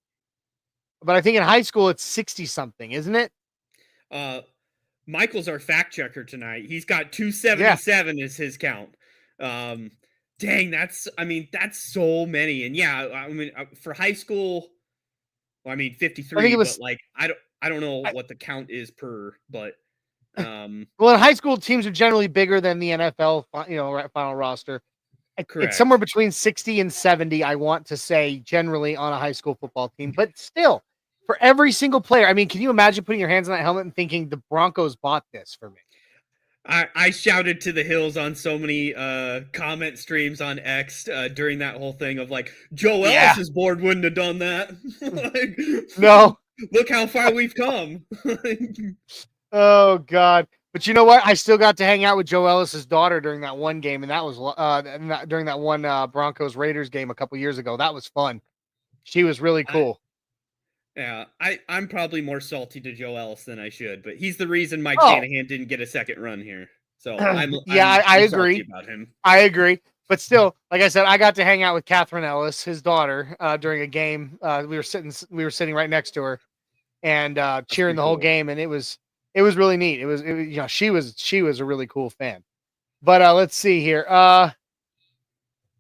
but I think in high school it's 60 something, isn't it? Michael's our fact checker tonight. He's got 277 as his count. Dang, that's so many. And I mean, for high school, 53, but like, I don't know what the count is per, but well, high school teams are generally bigger than the NFL, final roster. Correct. It's somewhere between 60 and 70, I want to say, generally on a high school football team, but still, for every single player. I mean, can you imagine putting your hands on that helmet and thinking the Broncos bought this for me? I shouted to the hills on so many comment streams on X during that whole thing of like, Joe Ellis's board wouldn't have done that. No. Look how far we've come. Oh, God. But you know what? I still got to hang out with Joe Ellis's daughter during that one game, and that was during that one Broncos Raiders game a couple years ago. That was fun. She was really cool. Yeah, I'm probably more salty to Joe Ellis than I should, but he's the reason Mike Oh. Shanahan didn't get a second run here. So I I'm salty agree. about him. I agree. But still, like I said, I got to hang out with Catherine Ellis, his daughter, during a game. We were sitting right next to her and cheering the whole game, and it was really neat. It was she was a really cool fan. But let's see here.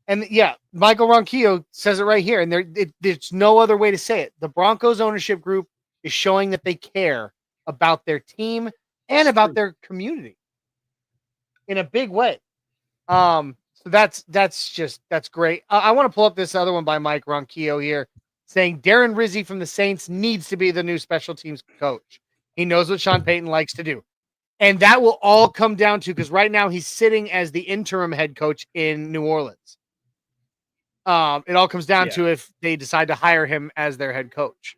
And yeah, Michael Ronquillo says it right here, and there's no other way to say it. The Broncos ownership group is showing that they care about their team and about their community in a big way. So that's great. I want to pull up this other one by Mike Ronquillo here, saying Darren Rizzi from the Saints needs to be the new special teams coach. He knows what Sean Payton likes to do. And that will all come down to, because right now he's sitting as the interim head coach in New Orleans. It all comes down to if they decide to hire him as their head coach.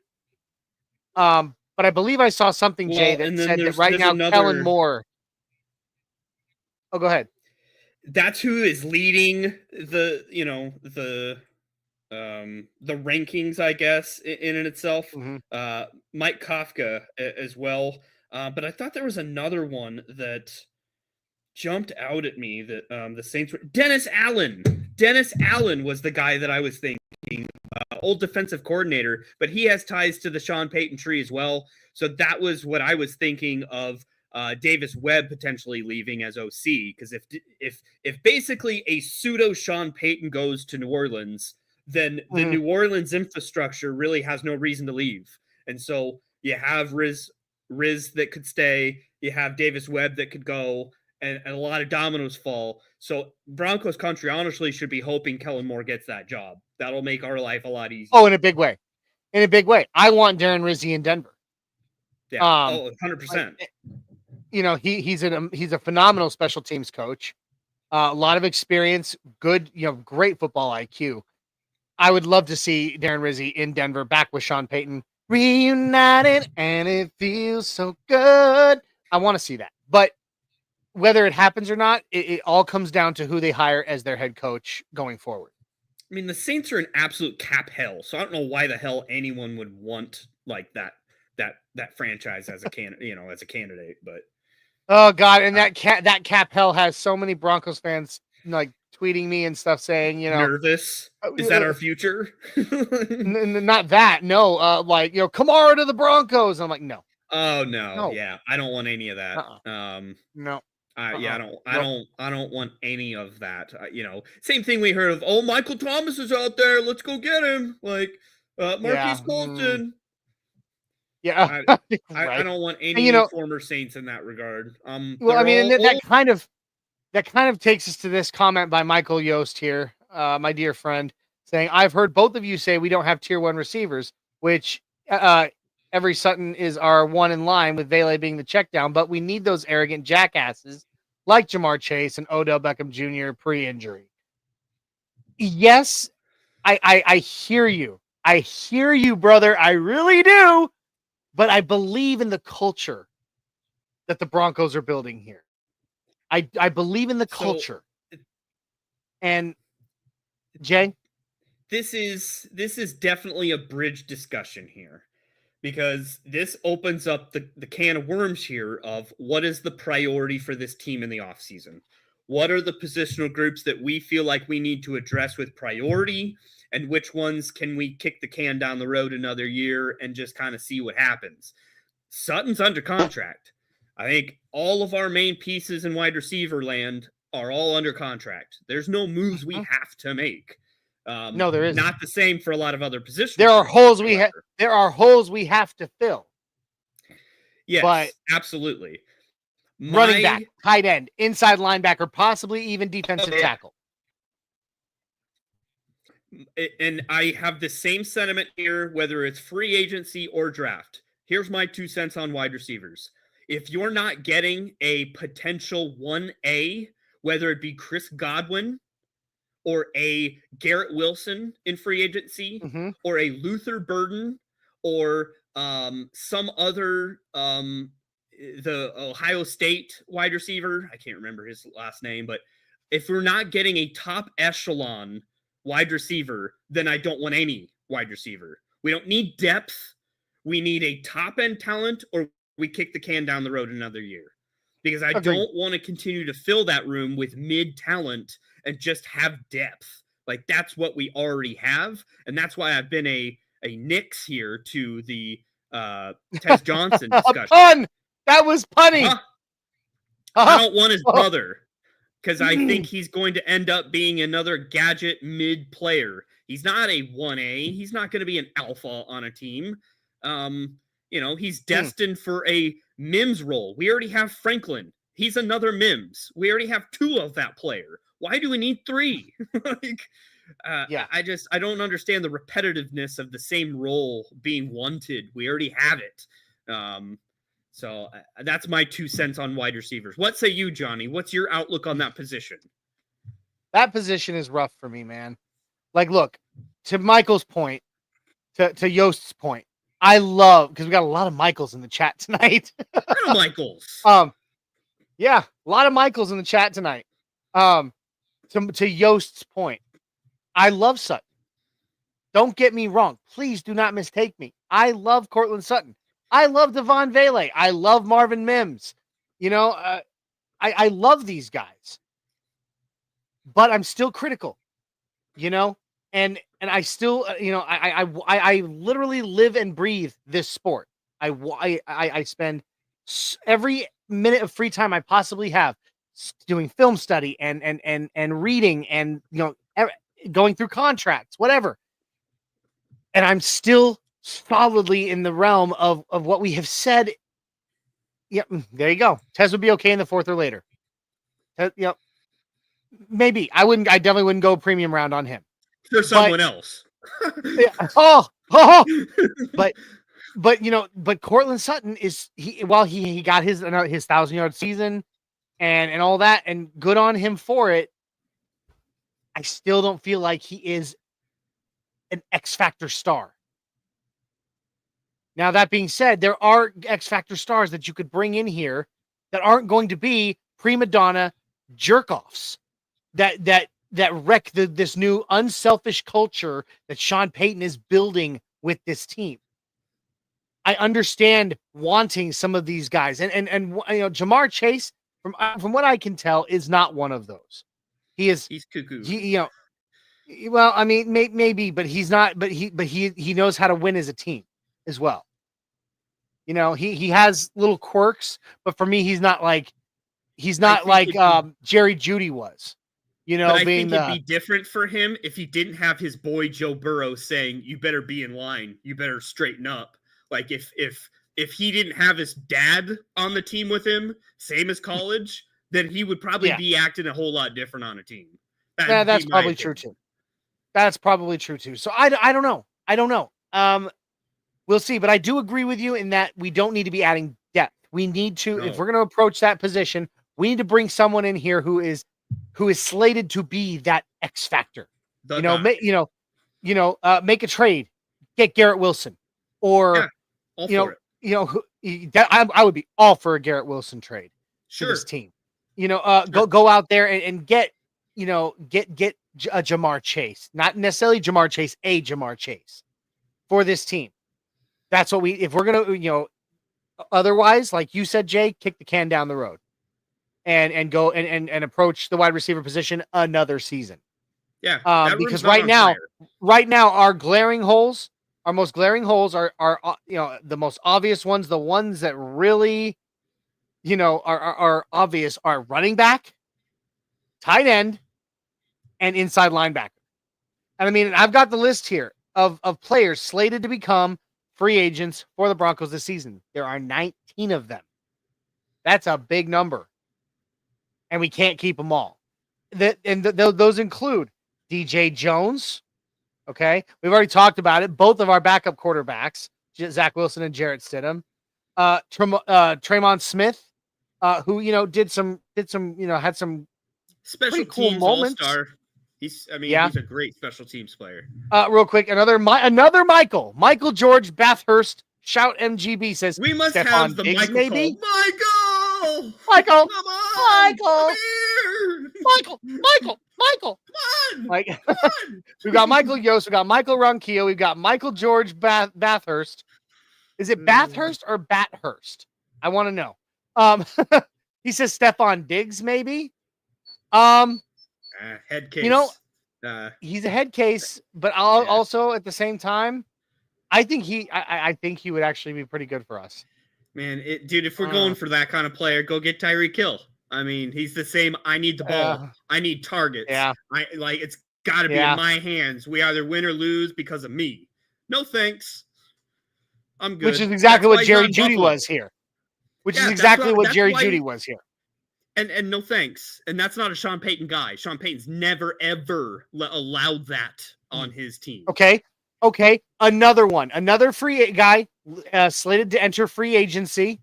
But I believe I saw something, Jay, that said that right now Kellen Moore. Oh, go ahead. That's who is leading the rankings, I guess, in itself. Mm-hmm. Mike Kafka as well. But I thought there was another one that jumped out at me that the Saints were. Dennis Allen. Dennis Allen was the guy that I was thinking. Old defensive coordinator, but he has ties to the Sean Payton tree as well. So that was what I was thinking of. Davis Webb potentially leaving as OC, because if basically a pseudo Sean Payton goes to New Orleans, then the New Orleans infrastructure really has no reason to leave. And so you have Riz that could stay, you have Davis Webb that could go, and a lot of dominoes fall. So Broncos country honestly should be hoping Kellen Moore gets that job. That'll make our life a lot easier. Oh, in a big way. In a big way. I want Darren Rizzi in Denver. Yeah. 100%. He's a phenomenal special teams coach. A lot of experience, good, great football IQ. I would love to see Darren Rizzi in Denver back with Sean Payton, reunited, and it feels so good. I want to see that. But whether it happens or not, it all comes down to who they hire as their head coach going forward. I mean, the Saints are in absolute cap hell, so I don't know why the hell anyone would want like that franchise as a candidate, but oh god, and that cap hell has so many Broncos fans like tweeting me and stuff saying, nervous. Is that our future? Not that, no. Kamara to the Broncos. I'm like, no. Oh no, yeah, I don't want any of that. No. Yeah, I don't want any of that. Same thing we heard of. Oh, Michael Thomas is out there. Let's go get him. Like Marquise Colston. Yeah, I don't want any former Saints in that regard. Well, I mean, that kind of takes us to this comment by Michael Yost here, my dear friend, saying, "I've heard both of you say we don't have tier 1 receivers, which Every Sutton is our one in line, with Vele being the check down, but we need those arrogant jackasses like Jamar Chase and Odell Beckham Jr. pre-injury." Yes, I hear you. I hear you, brother. I really do. But I believe in the culture that the Broncos are building here. I believe in the culture. And Jay? This is definitely a bridge discussion here, because this opens up the can of worms here of what is the priority for this team in the offseason. What are the positional groups that we feel like we need to address with priority, and which ones can we kick the can down the road another year and just kind of see what happens? Sutton's under contract. I think all of our main pieces in wide receiver land are all under contract. There's no moves we have to make. No, there isn't. Not the same for a lot of other positions. There are holes we have to fill. Yes, but absolutely. Running back, tight end, inside linebacker, possibly even defensive tackle. And I have the same sentiment here, whether it's free agency or draft. Here's my 2 cents on wide receivers. If you're not getting a potential 1A, whether it be Chris Godwin or a Garrett Wilson in free agency, or a Luther Burden, or some other the Ohio State wide receiver, I can't remember his last name, but if we're not getting a top echelon wide receiver, then I don't want any wide receiver. We don't need depth. we need a top end talent or we kick the can down the road another year. Because I Agreed. don't want to continue to fill that room with mid talent and just have depth. Like that's what we already have. And that's why I've been a nix here to the Tez Johnson discussion. Pun! That was punny. I don't want his brother because I think he's going to end up being another gadget mid player. He's not a 1A. He's not going to be an alpha on a team. He's destined for a Mims role. We already have Franklin. He's another Mims. We already have 2 of that player. Why do we need 3? I don't understand the repetitiveness of the same role being wanted. We already have it. So that's my 2 cents on wide receivers. What say you, Johnny? What's your outlook on that position? That position is rough for me, man. Like, look, to Michael's point, to Yost's point, I love, because we got a lot of Michaels in the chat tonight. Michaels. Yeah, a lot of Michaels in the chat tonight. To Yost's point, I love Sutton. Don't get me wrong. Please do not mistake me. I love Cortland Sutton. I love Devon Vele. I love Marvin Mims. I love these guys. But I'm still critical, and I still, I literally live and breathe this sport. I spend every minute of free time I possibly have doing film study and reading and, going through contracts, whatever. And I'm still solidly in the realm of what we have said. Yep. There you go. Tez would be okay in the 4th or later. Maybe I definitely wouldn't go premium round on him. For someone else. But Cortland Sutton is he got his 1,000-yard season and all that, and good on him for it. I still don't feel like he is an X Factor star. Now, that being said, there are X Factor stars that you could bring in here that aren't going to be prima donna jerk-offs that wreck this new unselfish culture that Sean Payton is building with this team. I understand wanting some of these guys, and Jamar Chase, from what I can tell, is not one of those. He's cuckoo. Well, I mean, maybe, but he's not. But he knows how to win as a team as well. He has little quirks, but for me, he's not like Jerry Jeudy was. But I think it'd be different for him if he didn't have his boy Joe Burrow saying, "You better be in line. You better straighten up." Like if he didn't have his dad on the team with him, same as college, then he would probably be acting a whole lot different on a team. That's probably true too. That's probably true too. So I don't know. I don't know. We'll see. But I do agree with you in that we don't need to be adding depth. We need to, if we're going to approach that position, we need to bring someone in here who is slated to be that X factor. Make a trade, get Garrett Wilson, or I would be all for a Garrett Wilson trade for this team. Go out there and get a Jamar Chase, not necessarily Jamar Chase, a Jamar Chase for this team. That's what if we're going to, otherwise, like you said, Jay, kick the can down the road and go and approach the wide receiver position another season. Yeah. Because right now, our most glaring holes are the most obvious ones, the ones that really, are obvious are running back, tight end, and inside linebacker. And I mean, I've got the list here of players slated to become free agents for the Broncos this season. There are 19 of them. That's a big number. And we can't keep them all. Those include DJ Jones. Okay. We've already talked about it. Both of our backup quarterbacks, Zach Wilson and Jarrett Stidham. Tremont Smith, who, had some special cool teams moments. All-star. He's a great special teams player. Real quick, another Michael George Bathurst. Shout MGB says we must Stephon have the Diggs, Michael. Maybe? Michael, come on, Michael, come on. Like, we've got Michael Yost, we've got Michael Ronquillo, we've got Michael George Bathurst. Is it Bathurst or Bathurst? I want to know. He says Stephon Diggs, maybe. Head case. You know, he's a head case, but also at the same time, I think he would actually be pretty good for us. Man, dude, if we're going for that kind of player, go get Tyreek Hill. I mean, he's the same. I need the ball. I need targets. Yeah. It's got to be in my hands. We either win or lose because of me. No thanks. I'm good. Which is exactly what Jerry Jeudy was here. Which is exactly what Jerry Jeudy was here. And no thanks. And that's not a Sean Payton guy. Sean Payton's never, ever allowed that on his team. Okay. Another one. Another free guy slated to enter free agency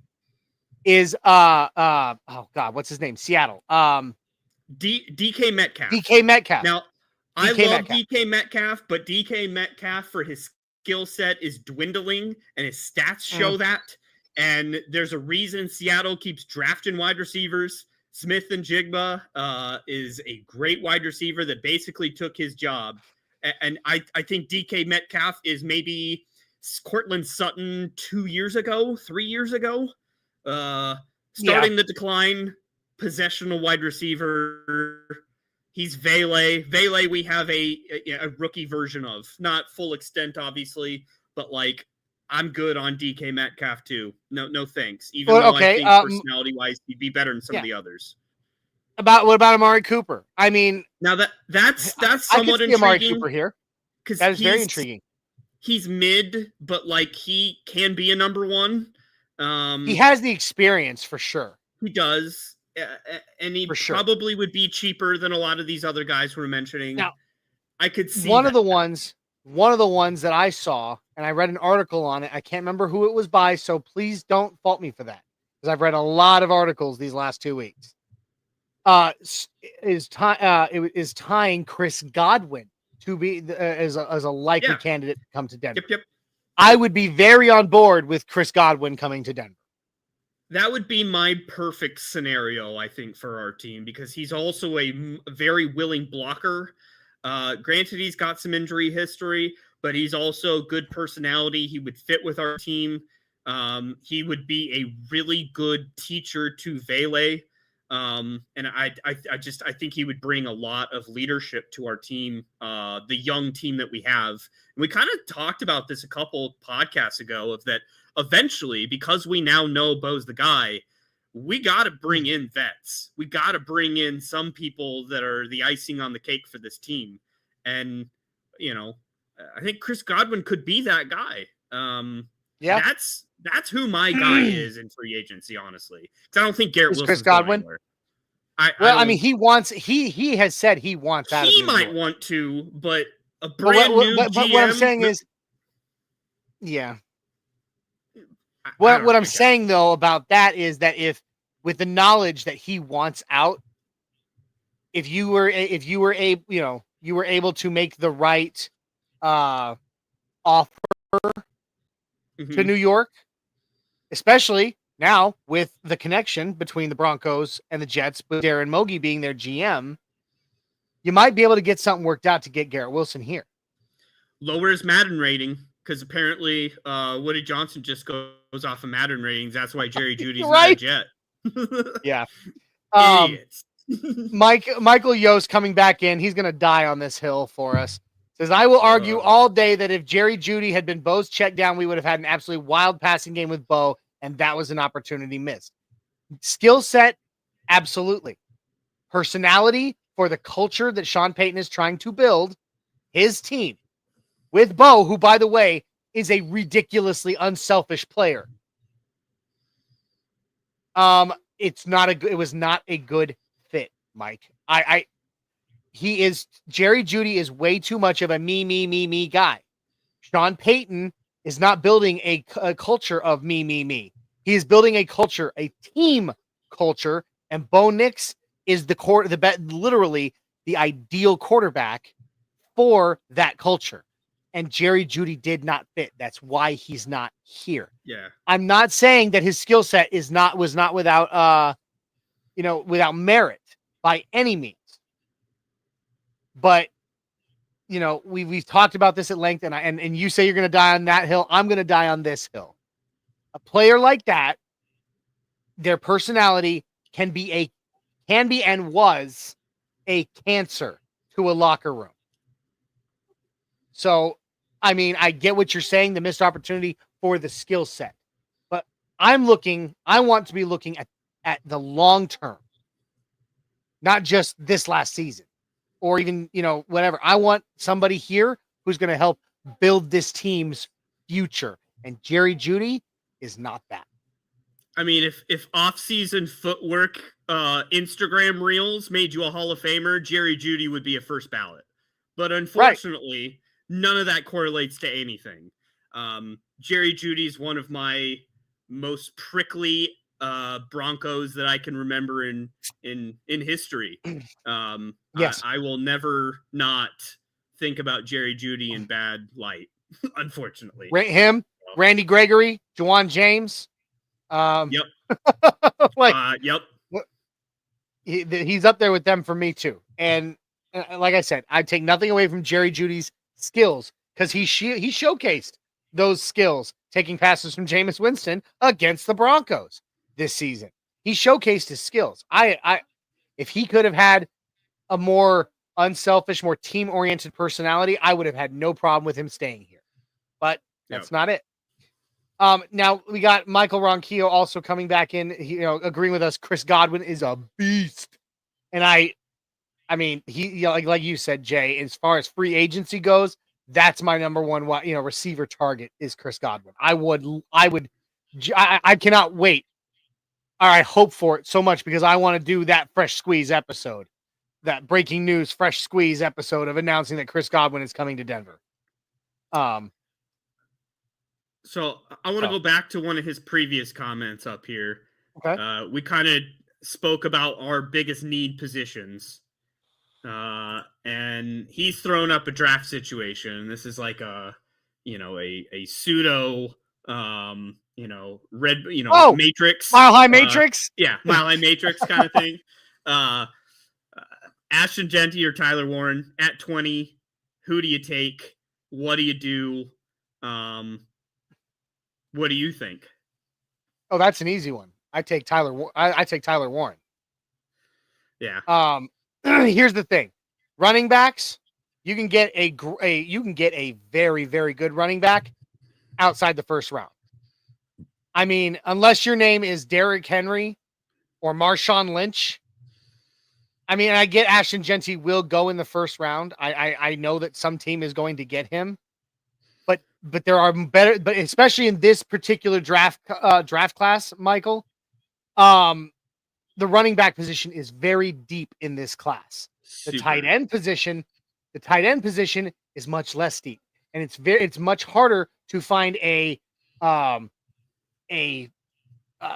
is oh God, what's his name? Seattle. DK Metcalf. DK Metcalf. Now, I love DK Metcalf, but DK Metcalf for his skill set is dwindling, and his stats show that. And there's a reason Seattle keeps drafting wide receivers. Smith and Jigba is a great wide receiver that basically took his job. And I think DK Metcalf is maybe Cortland Sutton 3 years ago, starting the decline, possessional wide receiver. He's Vele. Vele we have a rookie version of. Not full extent, obviously, but like I'm good on DK Metcalf too. No thanks. Even though I think personality-wise, he'd be better than some of the others. What about Amari Cooper? I mean, now that's somewhat intriguing. Amari Cooper here. Because that is very intriguing. He's mid, but like he can be a number one. He has the experience for sure. He does, and he probably would be cheaper than a lot of these other guys we're mentioning. Now, I could see one of the ones that I saw, and I read an article on it. I can't remember who it was by, so please don't fault me for that, because I've read a lot of articles these last 2 weeks. Is tying Chris Godwin to be as a likely candidate to come to Denver. Yep. I would be very on board with Chris Godwin coming to Denver. That would be my perfect scenario, I think, for our team, because he's also a very willing blocker. Granted, he's got some injury history, but he's also good personality. He would fit with our team. He would be a really good teacher to Vele. And I think he would bring a lot of leadership to our team, the young team that we have. And we kind of talked about this a couple podcasts ago of that eventually, because we now know Bo's the guy, we got to bring in vets. We got to bring in some people that are the icing on the cake for this team. And, I think Chris Godwin could be that guy. That's who my guy is in free agency, honestly. Because I don't think Garrett Wilson's Chris Godwin. I mean, he has said he wants out. He might want to, but a brand new GM. But what I'm saying is, What I'm saying though about that is that if, with the knowledge that he wants out, if you were able to make the right offer to New York, especially now with the connection between the Broncos and the Jets, with Darren Mogi being their GM, you might be able to get something worked out to get Garrett Wilson here. Lower his Madden rating, because apparently Woody Johnson just goes off of Madden ratings. That's why Jerry Judy's not a Jet. Yeah. Idiots. Michael Yost coming back in. He's going to die on this hill for us. Says, I will argue all day that if Jerry Jeudy had been Bo's check down, we would have had an absolutely wild passing game with Bo, and that was an opportunity missed. Skill set, absolutely. Personality for the culture that Sean Payton is trying to build, his team, with Bo, who, by the way, is a ridiculously unselfish player. It was not a good fit, Mike. Jerry Jeudy is way too much of a me guy. Sean Payton is not building a culture of me. He is building a culture, a team culture, and Bo Nix is literally the ideal quarterback for that culture. And Jerry Jeudy did not fit. That's why he's not here. Yeah. I'm not saying that his skill set was not without without merit by any means. But we've talked about this at length, and you say you're going to die on that hill. I'm going to die on this hill. A player like that, their personality can be and was a cancer to a locker room. So, I mean, I get what you're saying, the missed opportunity for the skill set. But I want to be looking at the long term, not just this last season or even, whatever. I want somebody here who's going to help build this team's future. And Jerry Jeudy is not that. I mean, if off-season footwork Instagram reels made you a Hall of Famer, Jerry Jeudy would be a first ballot. But unfortunately, none of that correlates to anything. Jerry Jeudy is one of my most prickly Broncos that I can remember in history. Yes. I will never not think about Jerry Jeudy in bad light, unfortunately. Him, Randy Gregory, Juwan James. Yep. Yep. He's up there with them for me too. And like I said, I take nothing away from Jerry Jeudy's skills because he showcased those skills taking passes from Jameis Winston against the Broncos this season. He showcased his skills. If he could have had a more unselfish, more team-oriented personality, I would have had no problem with him staying here. But that's not it. Now we got Michael Ronquillo also coming back in, agreeing with us. Chris Godwin is a beast. And I mean, he, like you said, Jay, as far as free agency goes, that's my number one, receiver target is Chris Godwin. I cannot wait. Or I hope for it so much because I want to do that fresh squeeze episode, that breaking news, fresh squeeze episode of announcing that Chris Godwin is coming to Denver. So I want to go back to one of his previous comments up here. Okay. We kind of spoke about our biggest need positions. And he's thrown up a draft situation. This is like a pseudo, matrix. Mile high matrix. Mile high matrix kind of thing. Ashton Genty or Tyler Warren at 20. Who do you take? What do you do? What do you think? Oh, that's an easy one. I take Tyler Warren. Yeah. Here's the thing. Running backs, you can get a very, very good running back outside the first round. I mean, unless your name is Derrick Henry or Marshawn Lynch. I mean, I get Ashton Genty will go in the first round. I know that some team is going to get him. But there are better, but especially in this particular draft class, Michael, the running back position is very deep in this class. The tight end position is much less deep, and it's much harder to find a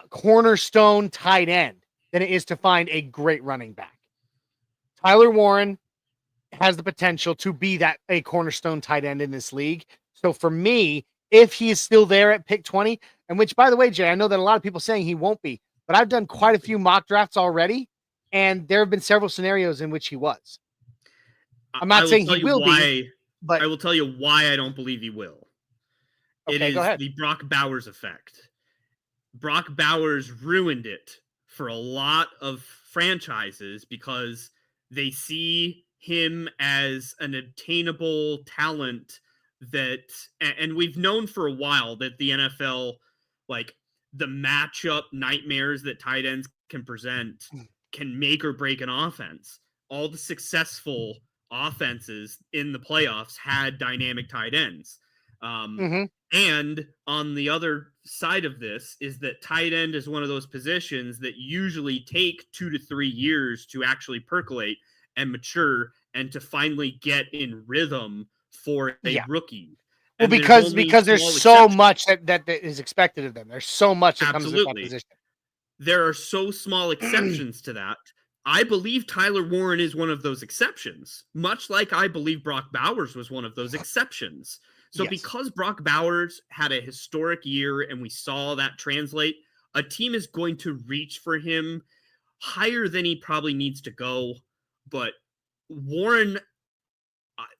cornerstone tight end than it is to find a great running back. Tyler Warren has the potential to be a cornerstone tight end in this league. So for me, if he is still there at pick 20, and which, by the way, Jay, I know that a lot of people saying he won't be, but I've done quite a few mock drafts already, and there have been several scenarios in which he was. I'm not saying he will be, but I will tell you why I don't believe he will. Okay, it is go ahead. The Brock Bowers effect. Brock Bowers ruined it for a lot of franchises because they see him as an attainable talent and we've known for a while that the NFL, like the matchup nightmares that tight ends can present, can make or break an offense. All the successful offenses in the playoffs had dynamic tight ends. And on the other side of this is that tight end is one of those positions that usually take 2 to 3 years to actually percolate and mature and to finally get in rhythm for a rookie. Well, because there's so much that is expected of them. There's so much that comes with that position. There are so small exceptions to that. I believe Tyler Warren is one of those exceptions, much like I believe Brock Bowers was one of those exceptions. So because Brock Bowers had a historic year and we saw that translate, a team is going to reach for him higher than he probably needs to go. But Warren,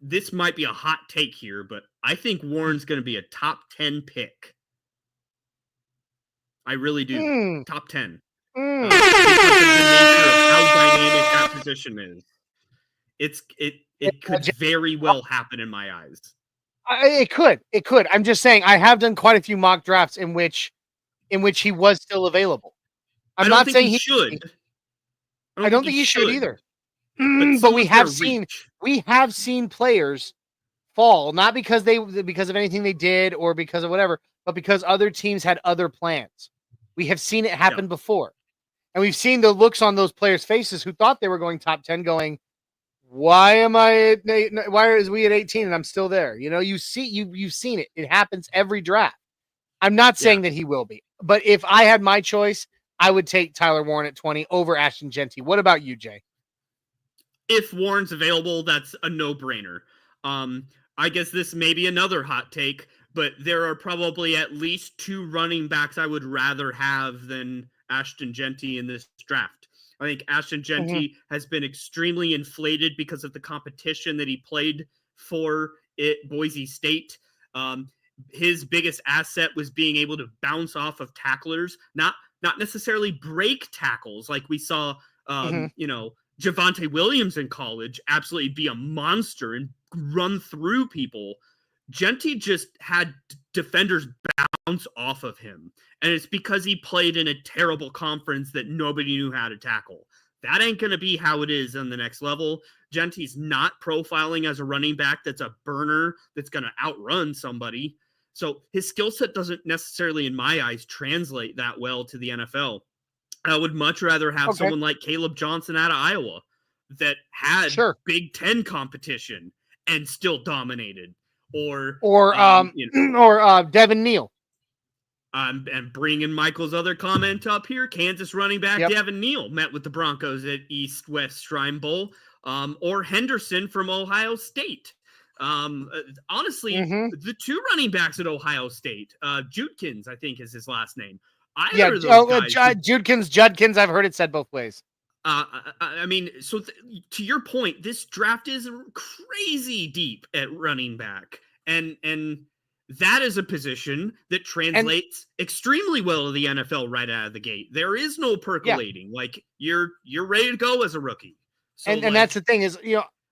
this might be a hot take here, but I think Warren's going to be a top 10 pick. I really do. Mm, Top 10. mm. Because of the nature of how dynamic that position is. It could very well happen in my eyes. It could. I'm just saying I have done quite a few mock drafts in which he was still available. I'm I don't not think saying he should. I don't think he should either. But But we have seen players fall, not because of anything they did or because of whatever, but because other teams had other plans. We have seen it happen before. And we've seen the looks on those players' faces who thought they were going top 10 going, why is we at 18 and I'm still there? You know, you've seen it. It happens every draft. I'm not saying that he will be, but if I had my choice, I would take Tyler Warren at 20 over Ashton Genty. What about you, Jay? If Warren's available, that's a no-brainer. I guess this may be another hot take, but there are probably at least 2 running backs I would rather have than Ashton Genty in this draft. I think Ashton Genty has been extremely inflated because of the competition that he played for at Boise State. His biggest asset was being able to bounce off of tacklers, not necessarily break tackles like we saw, Javonte Williams in college absolutely be a monster and run through people. Genty just had defenders bounce off of him. And it's because he played in a terrible conference that nobody knew how to tackle. That ain't going to be how it is on the next level. Genty's not profiling as a running back that's a burner that's going to outrun somebody. So his skill set doesn't necessarily, in my eyes, translate that well to the NFL. I would much rather have someone like Caleb Johnson out of Iowa that had Big Ten competition and still dominated. Or Devin Neal. And bringing Michael's other comment up here, Kansas running back Devin Neal met with the Broncos at East-West Shrine Bowl, or Henderson from Ohio State. Honestly, the 2 running backs at Ohio State, Judkins, I think is his last name. Judkins. I've heard it said both ways. I mean, so to your point, this draft is crazy deep at running back, and that is a position that translates extremely well to the NFL right out of the gate. There is no percolating. Like you're ready to go as a rookie. So and that's the thing is,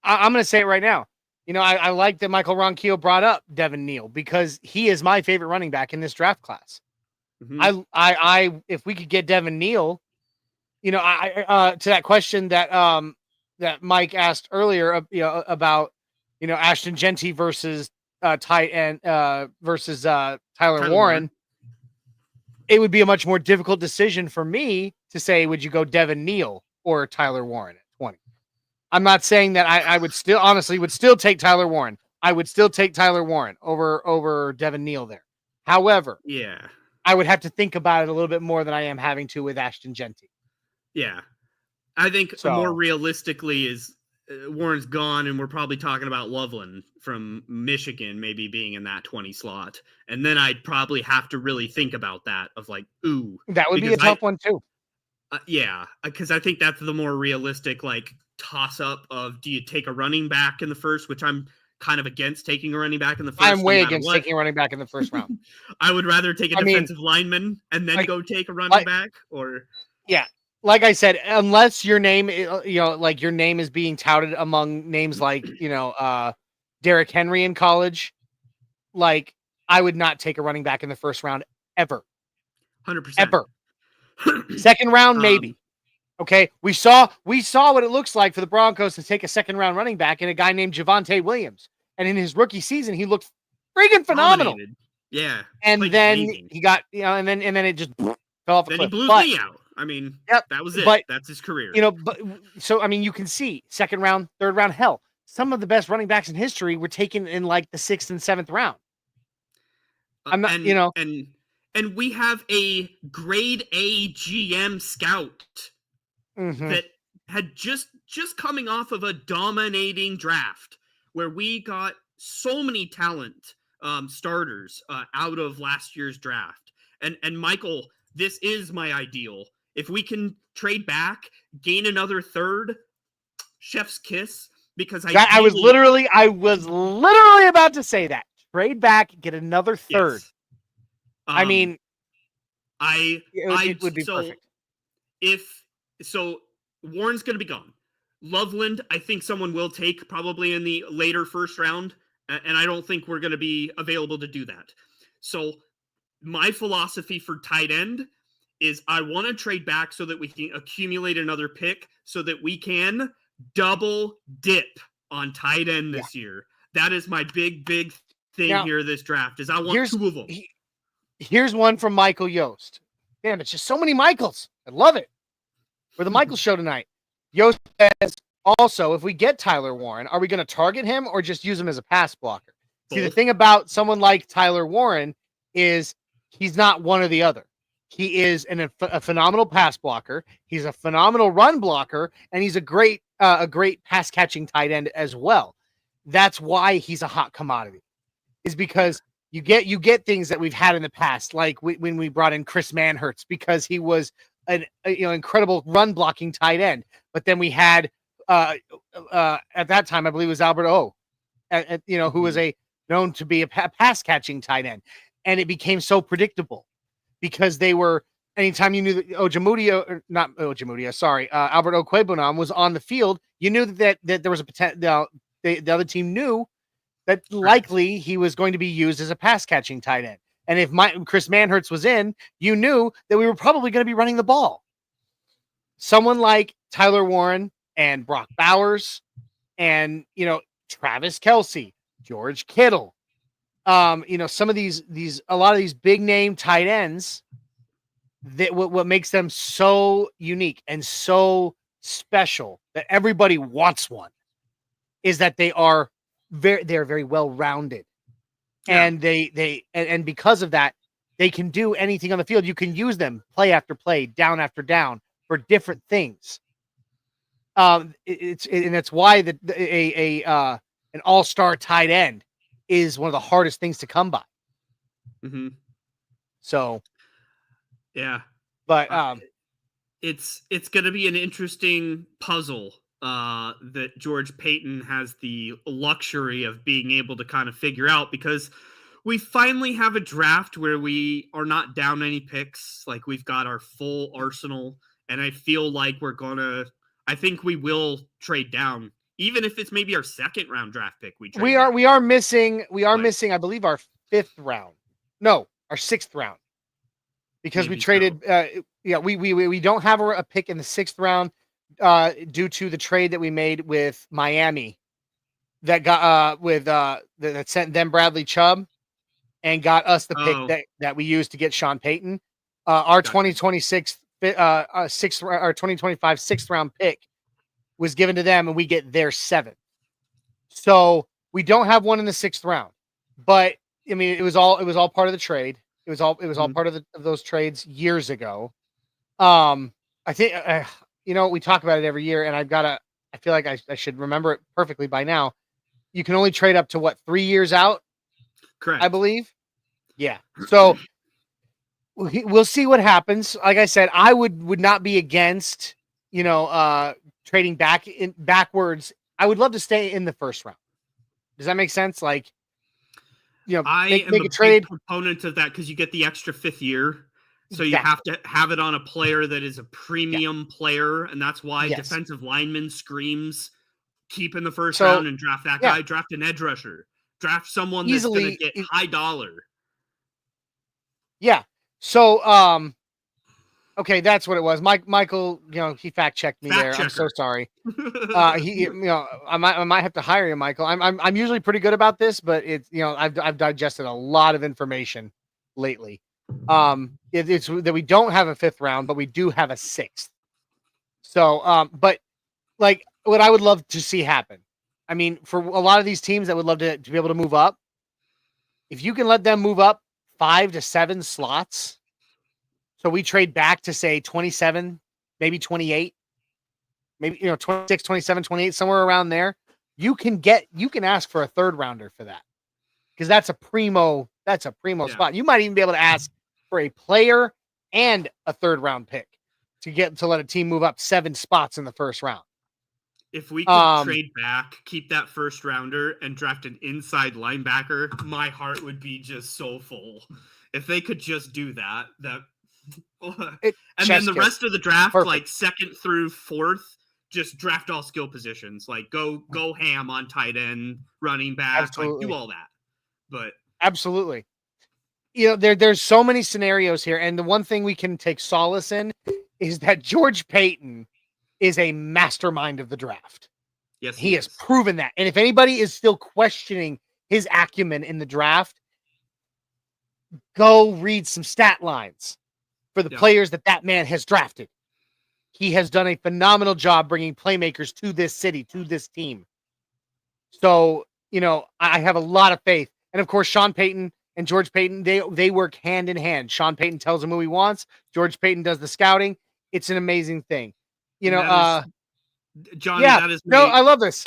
I'm going to say it right now. I like that Michael Ronquillo brought up Devin Neal because he is my favorite running back in this draft class. I if we could get Devin Neal, to that question that that Mike asked earlier, about Ashton Genty versus Tyler Warren, it would be a much more difficult decision for me to say, would you go Devin Neal or Tyler Warren at 20? I'm not saying that I would still take Tyler Warren. I would still take Tyler Warren over Devin Neal there. However, I would have to think about it a little bit more than I am having to with Ashton Genty. Yeah. I think more realistically is Warren's gone, and we're probably talking about Loveland from Michigan maybe being in that 20 slot. And then I'd probably have to really think about that of like, ooh. That would be a tough one too. Because I think that's the more realistic toss-up of, do you take a running back in the first, which I'm kind of against taking a running back in the first. I'm way against taking a running back in the first round. I would rather take a defensive lineman and then go take a running back, or like I said, unless your name, your name is being touted among names like, Derrick Henry in college, I would not take a running back in the first round ever. 100%. Ever. Second round, maybe. Okay. We saw what it looks like for the Broncos to take a second round running back in a guy named Javonte Williams. And in his rookie season, he looked freaking phenomenal. Dominated. Yeah. And then he got, and then it just fell off a cliff. Then he blew me out. I mean, that was it. That's his career. You can see second round, third round, hell, some of the best running backs in history were taken in the 6th and 7th round. I'm not, and we have a grade A GM scout that had just coming off of a dominating draft where we got so many talent starters out of last year's draft. And Michael, this is my ideal. If we can trade back, gain another third, chef's kiss, because I was literally about to say that. Trade back, get another third. Yes. I mean, It would be perfect. So Warren's going to be gone. Loveland, I think someone will take probably in the later first round, and I don't think we're going to be available to do that. So my philosophy for tight end is I want to trade back so that we can accumulate another pick so that we can double dip on tight end this year. That is my big thing here this draft is I want two of them. Here's one from Michael Yost. Damn, it's just so many Michaels. I love it. We're the Michael show tonight. Yost says, also, if we get Tyler Warren, are we going to target him or just use him as a pass blocker? See, the thing about someone like Tyler Warren is he's not one or the other. He is a phenomenal pass blocker. He's a phenomenal run blocker, and he's a great pass catching tight end as well. That's why he's a hot commodity, is because you get things that we've had in the past, like when we brought in Chris Manhertz, because he was an incredible run blocking tight end. But then we had at that time, I believe it was Albert O, who was known to be a pass catching tight end, and it became so predictable because they were anytime you knew that Albert Okwebunam was on the field, you knew that there was a potential. The other team knew that likely he was going to be used as a pass catching tight end. And if Chris Manhertz was in, you knew that we were probably going to be running the ball. Someone like Tyler Warren and Brock Bowers and, Travis Kelce, George Kittle, some of a lot of these big name tight ends, that what makes them so unique and so special that everybody wants one is that they're very well rounded. Yeah. And because of that, they can do anything on the field. You can use them play after play, down after down for different things. That's why an all-star tight end is one of the hardest things to come by. Mm-hmm. So, yeah, but it's going to be an interesting puzzle that George Paton has the luxury of being able to kind of figure out, because we finally have a draft where we are not down any picks. Like, we've got our full arsenal, and I feel like I think we will trade down, even if it's maybe our second round draft pick. We are missing, I believe, our fifth round. No, our sixth round, because we traded. So. We don't have a pick in the sixth round due to the trade that we made with Miami that got that sent them Bradley Chubb and got us the pick that we used to get Sean Payton. Our 2026 our 2025 sixth round pick was given to them, and we get their seventh. So we don't have one in the sixth round, but I mean, it was all part of the trade. It was all part of those trades years ago. I think we talk about it every year, and I feel like I should remember it perfectly by now. You can only trade up to 3 years out? Correct. I believe. Yeah. So we'll see what happens. Like I said, I would not be against, trading backwards. I would love to stay in the first round. Does that make sense? Like, I am a trade proponent of that, because you get the extra fifth year. So you have to have it on a player that is a premium player, and that's why defensive lineman screams keep in the first round and draft that guy. Draft an edge rusher. Draft someone that's going to get high dollar. Yeah. So, okay, that's what it was. Michael, he fact checked me there. I'm so sorry. I might have to hire you, Michael. I'm usually pretty good about this, but it's I've digested a lot of information lately. It's that we don't have a fifth round, but we do have a sixth. So, but like what I would love to see happen, I mean, for a lot of these teams that would love to be able to move up, if you can let them move up 5 to 7 slots, so we trade back to say 27, maybe 28, maybe 26, 27, 28, somewhere around there, you can ask for a third rounder for that, because that's a primo spot. You might even be able to ask for a player and a third round pick to let a team move up 7 spots in the first round. If we could trade back, keep that first rounder, and draft an inside linebacker, my heart would be just so full. If they could just do that. And then the rest of the draft, Perfect. like 2nd through 4th, just draft all skill positions. Like go ham on tight end, running back, Absolutely. like do all that. But absolutely. There's so many scenarios here, and the one thing we can take solace in is that George Paton is a mastermind of the draft. Yes, he has proven that. And if anybody is still questioning his acumen in the draft, go read some stat lines for the players that man has drafted. He has done a phenomenal job bringing playmakers to this city, to this team. So, I have a lot of faith. And of course, Sean Payton and George Paton, they work hand in hand. Sean Payton tells him who he wants. George Paton does the scouting. It's an amazing thing. Johnny, that is no, I love this.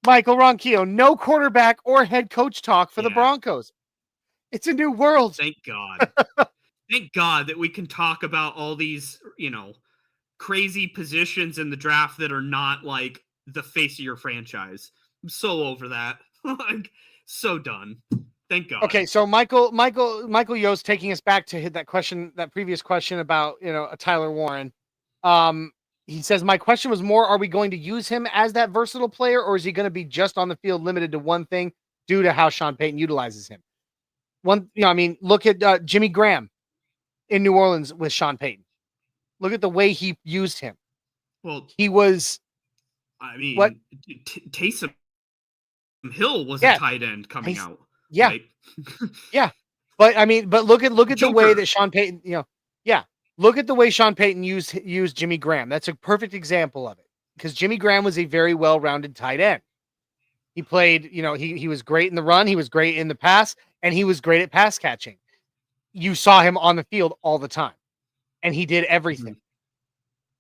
Michael Ronquillo, no quarterback or head coach talk for the Broncos. It's a new world. Thank God. Thank God that we can talk about all these, crazy positions in the draft that are not like the face of your franchise. I'm so over that. Like, so done. Thank God. Okay, so Michael Yost taking us back to hit that previous question about, a Tyler Warren. He says, my question was more, are we going to use him as that versatile player, or is he going to be just on the field limited to one thing due to how Sean Payton utilizes him? Look at Jimmy Graham in New Orleans with Sean Payton. Look at the way he used him. Well, he was, Taysom Hill was a tight end coming out. Yeah. Like, yeah. But look at the way that Sean Payton, look at the way Sean Payton used Jimmy Graham. That's a perfect example of it, because Jimmy Graham was a very well-rounded tight end. He played, he was great in the run, he was great in the pass, and he was great at pass catching. You saw him on the field all the time, and he did everything.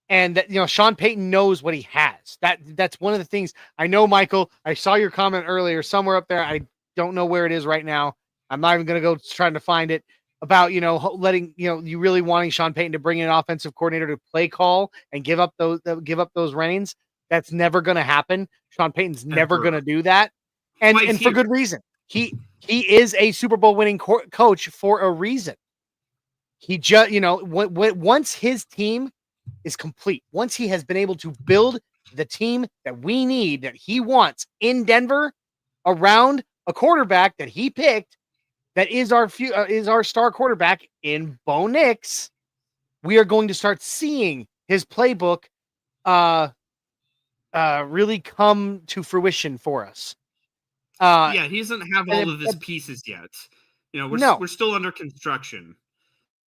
And that, Sean Payton knows what he has. That's one of the things. I know, Michael, I saw your comment earlier somewhere up there. I don't know where it is right now. I'm not even going to go trying to find it, about, letting, you really wanting Sean Payton to bring in an offensive coordinator to play call and give up those reins. That's never going to happen. Sean Payton's never going to do that. And for good reason. He is a Super Bowl winning coach for a reason. He just, once his team is complete, once he has been able to build the team that we need, that he wants in Denver around a quarterback that he picked, that is our star quarterback in Bo Nix, we are going to start seeing his playbook really come to fruition for us. He doesn't have all of his pieces yet. We're still under construction.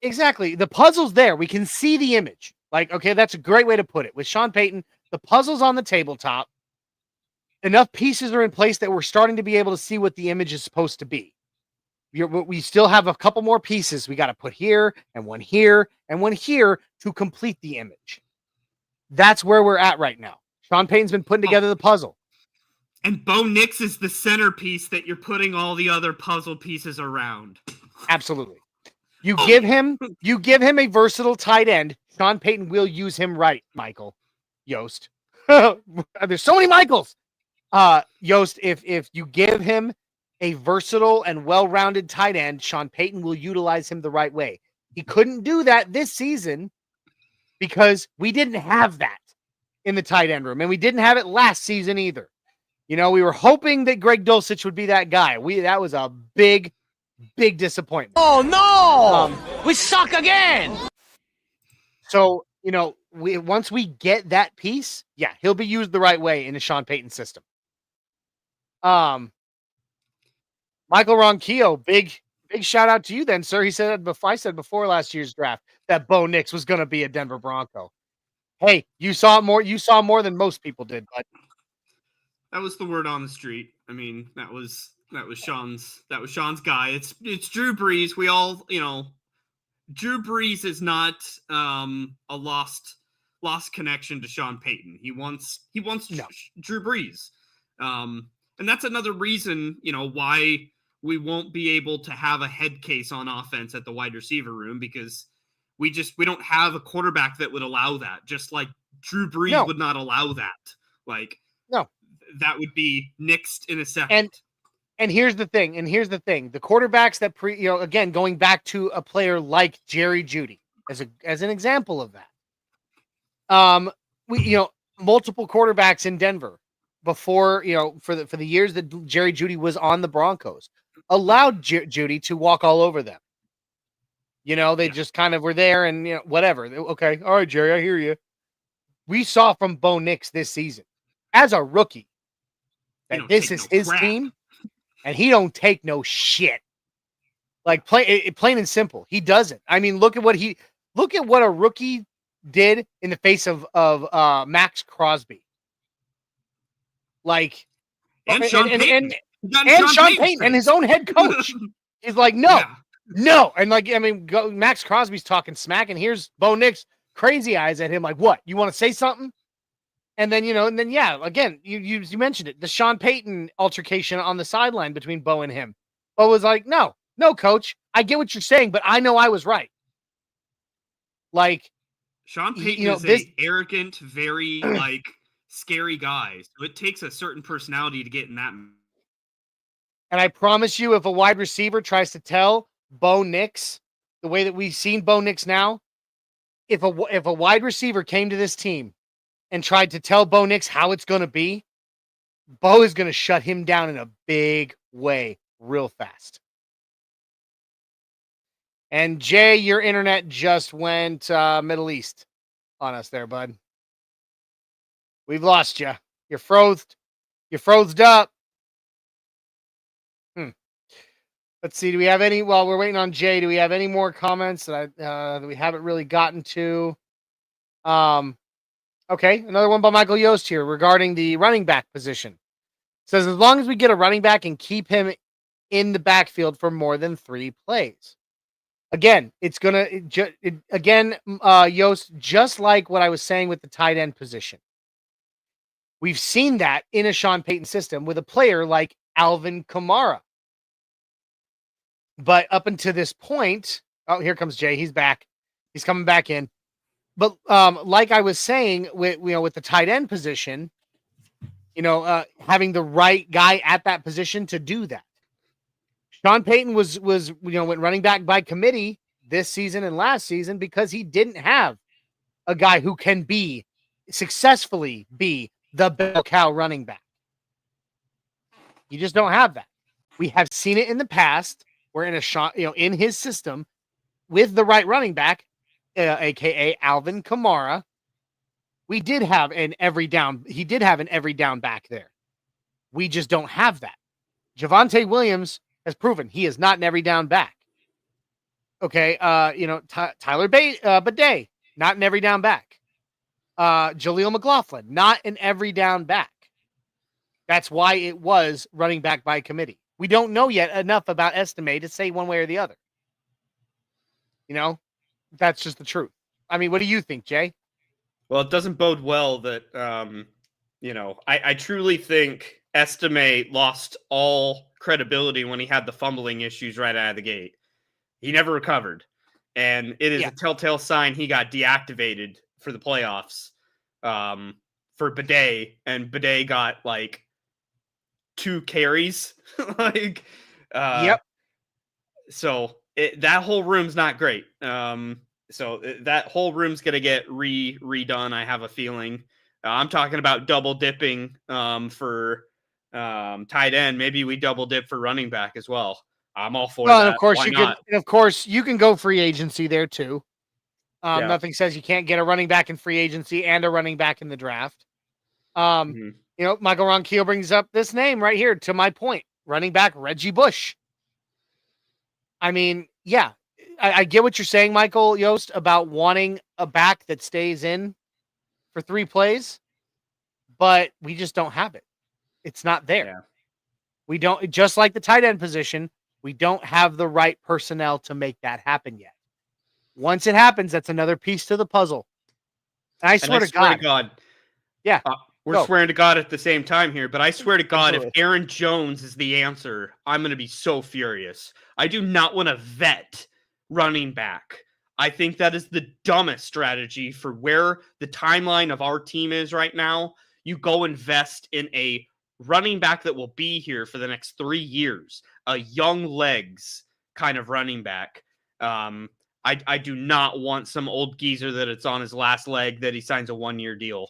Exactly. The puzzle's there. We can see the image. Like, okay, that's a great way to put it. With Sean Payton, the puzzle's on the tabletop. Enough pieces are in place that we're starting to be able to see what the image is supposed to be. We still have a couple more pieces we got to put here and one here and one here to complete the image. That's where we're at right now. Sean Payton's been putting together the puzzle. And Bo Nix is the centerpiece that you're putting all the other puzzle pieces around. Absolutely. You give him a versatile tight end, Sean Payton will use him right, Michael Yost. There's so many Michaels. Yost, if you give him a versatile and well-rounded tight end, Sean Payton will utilize him the right way. He couldn't do that this season because we didn't have that in the tight end room, and we didn't have it last season either. We were hoping that Greg Dulcich would be that guy. That was a big disappointment. Oh no! We suck again. So, once we get that piece, he'll be used the right way in the Sean Payton system. Michael Ronquillo, big shout out to you then, sir. He said before last year's draft that Bo Nix was going to be a Denver Bronco. Hey, you saw more than most people did, bud. That was the word on the street. I mean, that was Sean's guy. It's Drew Brees. We all, Drew Brees is not a lost connection to Sean Payton. He wants Drew Brees. And that's another reason, why we won't be able to have a head case on offense at the wide receiver room, because we don't have a quarterback that would allow that. Just like Drew Brees would not allow that. Like, that would be nixed in a second. And here's the thing. The quarterbacks that again, going back to a player like Jerry Jeudy, as an example of that. Multiple quarterbacks in Denver before, for the years that Jerry Jeudy was on the Broncos, allowed Jeudy to walk all over them. They just kind of were there and, whatever. Okay. All right, Jerry, I hear you. We saw from Bo Nix this season as a rookie that this is his team and he don't take no shit. Like plain and simple. He doesn't. I mean, look at what a rookie did in the face of Max Crosby. Like, and Sean Payton. And Sean Payton and his own head coach. He's like, no. And Max Crosby's talking smack, and here's Bo Nix crazy eyes at him like, what? You want to say something? And then, again, you mentioned it, the Sean Payton altercation on the sideline between Bo and him. Bo was like, no, coach, I get what you're saying, but I know I was right. Like, Sean Payton is an arrogant, very scary guy. So it takes a certain personality to get in that. And I promise you, if a wide receiver tries to tell Bo Nix the way that we've seen Bo Nix now, if a wide receiver came to this team and tried to tell Bo Nix how it's going to be, Bo is going to shut him down in a big way real fast. And Jay, your internet just went Middle East on us there, bud. We've lost you. You're frothed. You're frothed up. Let's see. Do we have any? While we're waiting on Jay, do we have any more comments that we haven't really gotten to? Okay, another one by Michael Yost here regarding the running back position. It says, as long as we get a running back and keep him in the backfield for more than 3 plays. Again, it's going to, Yost, just like what I was saying with the tight end position. We've seen that in a Sean Payton system with a player like Alvin Kamara. But up until this point, oh, here comes Jay. He's back. He's coming back in. But like I was saying with the tight end position, having the right guy at that position to do that. Sean Payton was went running back by committee this season and last season because he didn't have a guy who can successfully be the bell cow running back. You just don't have that. We have seen it in the past where in in his system with the right running back, aka Alvin Kamara, he did have an every down back there. We just don't have that. Javonte Williams has proven he is not an every down back. Okay, Tyler Bidet, not an every down back. Jaleel McLaughlin, not an every down back. That's why it was running back by committee. We don't know yet enough about Estime to say one way or the other. That's just the truth. I mean, what do you think, Jay? Well, it doesn't bode well that, I truly think Estime lost all credibility when he had the fumbling issues right out of the gate. He never recovered. And it is a telltale sign he got deactivated for the playoffs for Bidet. And Bidet got 2 carries. Yep. So that whole room's not great. So that whole room's going to get redone, I have a feeling. I'm talking about double dipping for tight end. Maybe we double dip for running back as well. I'm all for that. And of course you can go free agency there too. Nothing says you can't get a running back in free agency and a running back in the draft. Michael Ronquillo brings up this name right here to my point. Running back Reggie Bush. I mean, yeah, I get what you're saying, Michael Yost, about wanting a back that stays in for 3 plays, but we just don't have it. It's not there. Yeah. We don't, just like the tight end position, we don't have the right personnel to make that happen yet. Once it happens, that's another piece to the puzzle. And I swear to God. Yeah. We're swearing to God at the same time here, but I swear to God, if Aaron Jones is the answer, I'm going to be so furious. I do not want to vet running back. I think that is the dumbest strategy for where the timeline of our team is right now. You go invest in a running back that will be here for the next 3 years, a young legs kind of running back. I do not want some old geezer that it's on his last leg that he signs a 1-year deal.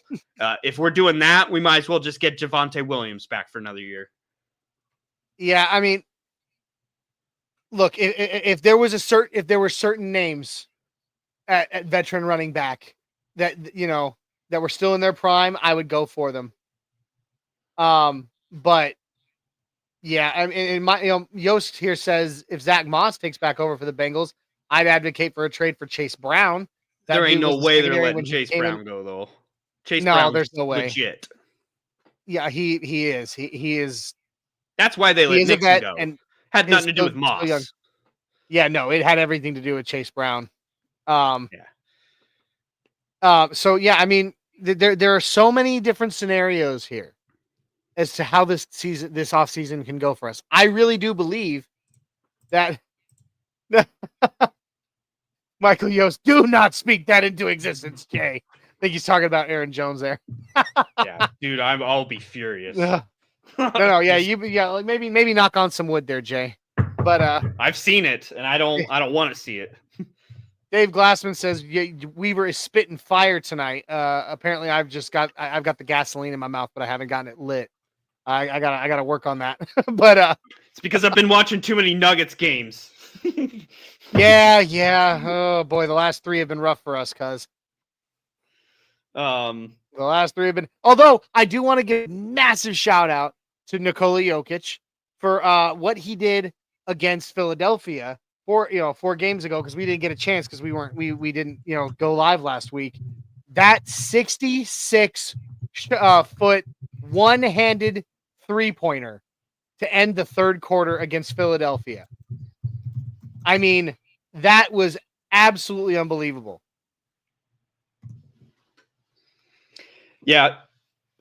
If we're doing that, we might as well just get Javonte Williams back for another year. Yeah, I mean, look, if there were certain names at veteran running back that that were still in their prime, I would go for them. But yeah, I mean, in my Yost here says if Zach Moss takes back over for the Bengals, I'd advocate for a trade for Chase Brown. There ain't no way they're letting Chase Brown go though. Chase Brown, there's no way. Legit. Yeah, he is. He is. That's why they let Nixon go. And had nothing to do with Moss. Yeah, no, it had everything to do with Chase Brown. So yeah, I mean, there are so many different scenarios here as to how this offseason can go for us. I really do believe that Michael Yost, do not speak that into existence, Jay. I think he's talking about Aaron Jones there. Yeah, dude, I'll be furious. No, yeah, like maybe knock on some wood there, Jay. But I've seen it, and I don't want to see it. Dave Glassman says Weaver is spitting fire tonight. Apparently, I've got the gasoline in my mouth, but I haven't gotten it lit. I gotta work on that. But it's because I've been watching too many Nuggets games. Yeah. Oh boy, the last 3 have been rough for us, cuz. The last 3 have been. Although I do want to give a massive shout out to Nikola Jokic for what he did against Philadelphia 4 games ago, because we didn't get a chance because we didn't go live last week. That 66 foot one-handed 3-pointer to end the third quarter against Philadelphia. I mean, that was absolutely unbelievable. Yeah,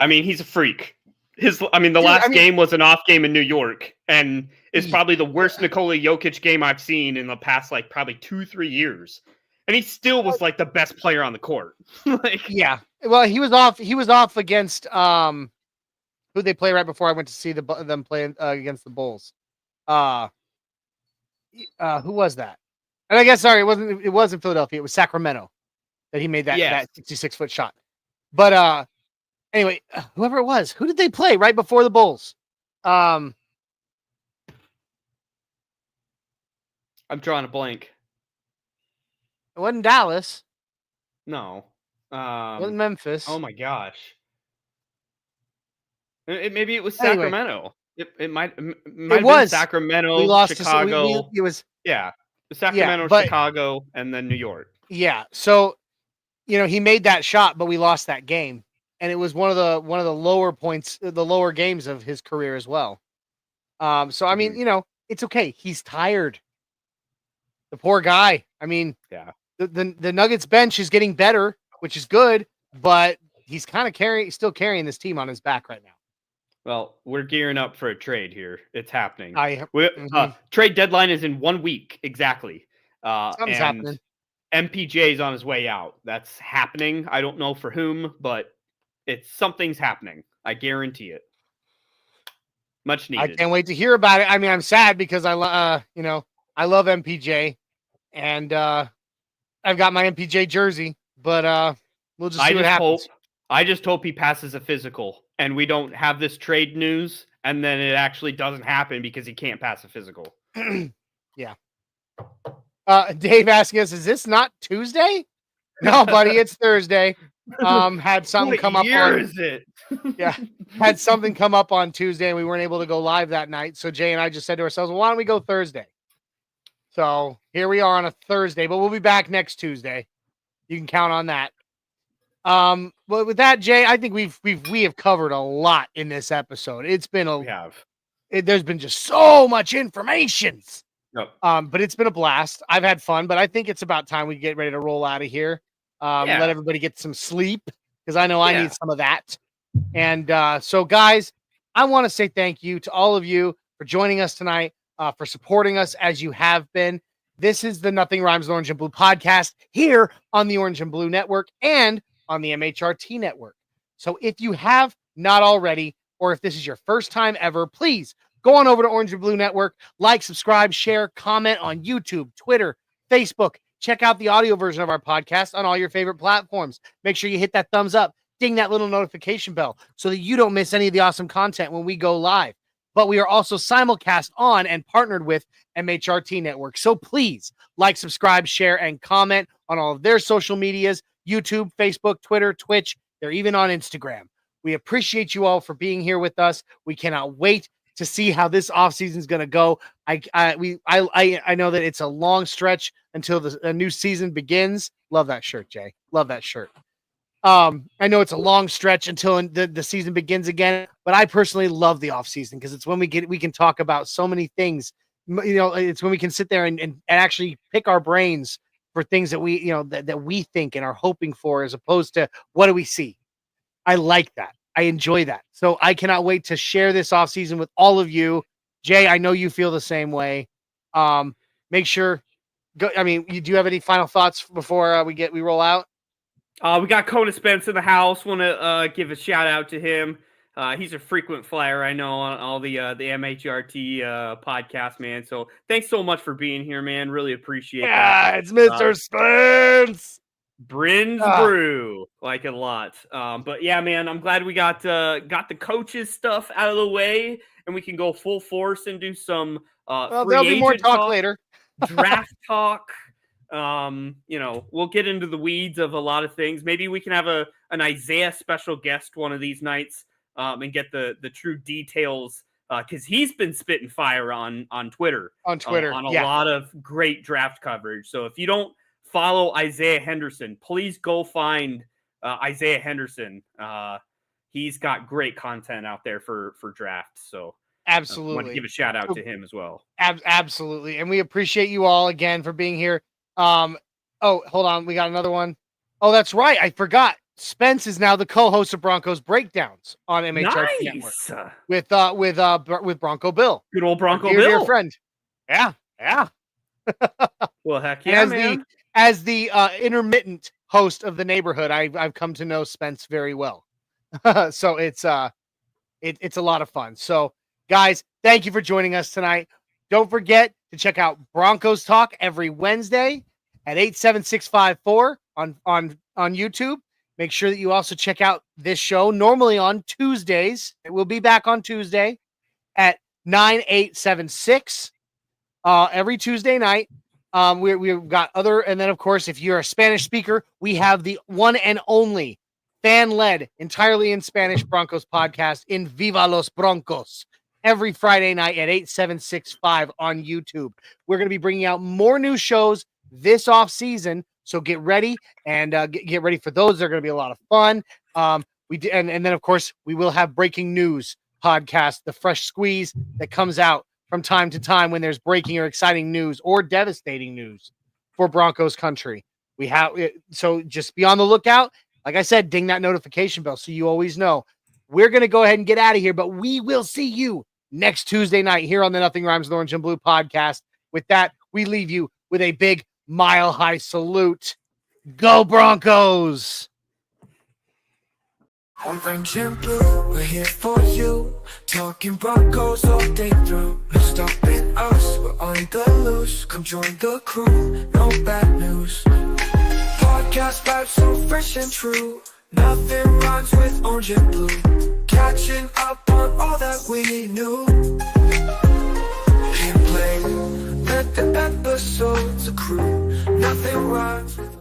I mean, he's a freak. The last game was an off game in New York, and it's probably the worst Nikola Jokic game I've seen in the past, probably 2-3 years. And he still was the best player on the court. Yeah. Well, he was off against who they play right before I went to see them playing against the Bulls. Who was that? And I guess it wasn't Philadelphia. It was Sacramento that he made that 66-foot shot. But anyway, whoever it was, who did they play right before the Bulls? I'm drawing a blank. It wasn't Dallas. No. It wasn't Memphis. Oh my gosh. Maybe it was Sacramento. Anyway, it might have been Sacramento, we lost Chicago. It was Sacramento, Chicago, and then New York. Yeah. So, he made that shot, but we lost that game. And it was one of the lower points, the lower games of his career as well. So I mean, it's okay. He's tired. The poor guy. I mean, the Nuggets bench is getting better, which is good, but he's kind of still carrying this team on his back right now. Well, we're gearing up for a trade here. It's happening. Trade deadline is in 1 week exactly. Something's happening. MPJ is on his way out. That's happening. I don't know for whom, but something's happening. I guarantee it. Much needed. I can't wait to hear about it. I mean, I'm sad because I love MPJ, and I've got my MPJ jersey, but we'll just see what happens. I just hope he passes a physical, and we don't have this trade news, and then it actually doesn't happen because he can't pass a physical. Yeah. Dave asking us, is this not Tuesday? No, buddy, it's Thursday. Had something come up. What year is it? Had something come up on Tuesday, and we weren't able to go live that night. So Jay and I just said to ourselves, well, why don't we go Thursday? So here we are on a Thursday, but we'll be back next Tuesday. You can count on that. But with that, Jay, I think we have covered a lot in this episode. It's been there's been just so much information. Yep. But it's been a blast. I've had fun, but I think it's about time we get ready to roll out of here. Let everybody get some sleep, because I know I need some of that. And so, guys, I want to say thank you to all of you for joining us tonight, for supporting us as you have been. This is the Nothing Rhymes with Orange and Blue podcast here on the Orange and Blue Network and on the MHRT Network. So if you have not already, or if this is your first time ever, please go on over to Orange and Blue Network, like, subscribe, share, comment on YouTube, Twitter, Facebook. check out the audio version of our podcast on all your favorite platforms. Make sure you hit that thumbs up, ding that little notification bell so that you don't miss any of the awesome content when we go live. But we are also simulcast on and partnered with MHRT Network. So please like, subscribe, share, and comment on all of their social medias, YouTube, Facebook, Twitter, Twitch. They're even on Instagram. We appreciate you all for being here with us. We cannot wait to see how this offseason is going to go. I know that it's a long stretch until the new season begins. Love that shirt, Jay. Love that shirt. I know it's a long stretch until the season begins again, but I personally love the off season because it's when we can talk about so many things. You know, it's when we can sit there and actually pick our brains for things that we, you know, that we think and are hoping for, as opposed to what do we see. I like that. I enjoy that. So I cannot wait to share this off season with all of you. Jay, I know you feel the same way. Make sure. Do you have any final thoughts before we roll out? We got Kona Spence in the house. Want to give a shout out to him. He's a frequent flyer, I know, on all the MHRT podcast, man. So thanks so much for being here, man. Really appreciate that. Yeah, it's Mr. Spence. Bryn's Brew, like it a lot. But yeah, man, I'm glad we got the coaches stuff out of the way, and we can go full force and do some there'll be more talk later. Draft talk. We'll get into the weeds of a lot of things. Maybe we can have an Isaiah special guest one of these nights and get the true details because he's been spitting fire on Twitter. On a lot of great draft coverage. So if you don't follow Isaiah Henderson, please go find Isaiah Henderson. He's got great content out there for drafts. So absolutely, I want to give a shout out to him as well. Absolutely, and we appreciate you all again for being here. Hold on, we got another one. Oh, that's right, I forgot. Spence is now the co-host of Broncos Breakdowns on MHRT Network with Bronco Bill. Good old Bronco Bill, dear friend. Yeah. Well, heck yeah, man. As the intermittent host of the neighborhood, I've come to know Spence very well. So it's a lot of fun. So guys, thank you for joining us tonight. Don't forget to check out Broncos Talk every Wednesday at 87654 on YouTube. Make sure that you also check out this show normally on Tuesdays. It will be back on Tuesday at 9876 every Tuesday night. We've got and then of course, if you're a Spanish speaker, we have the one and only fan-led, entirely in Spanish Broncos podcast in Viva Los Broncos every Friday night at 8765 on YouTube. We're going to be bringing out more new shows this off season, so get ready and get ready for those. They're going to be a lot of fun. And then of course we will have breaking news podcast, the fresh squeeze that comes out from time to time when there's breaking or exciting news or devastating news for Broncos Country. We have so just be on the lookout. Like I said, ding that notification bell so you always know. We're going to go ahead and get out of here, but we will see you next Tuesday night here on the Nothing Rhymes with Orange and Blue podcast. With that, we leave you with a big mile-high salute. Go Broncos! Orange and blue, we're here for you. Talking Broncos all day through. No stopping us, we're on the loose. Come join the crew, no bad news. Podcast vibes so fresh and true. Nothing rhymes with orange and blue. Catching up on all that we knew. And play, let the episodes accrue. Nothing rhymes with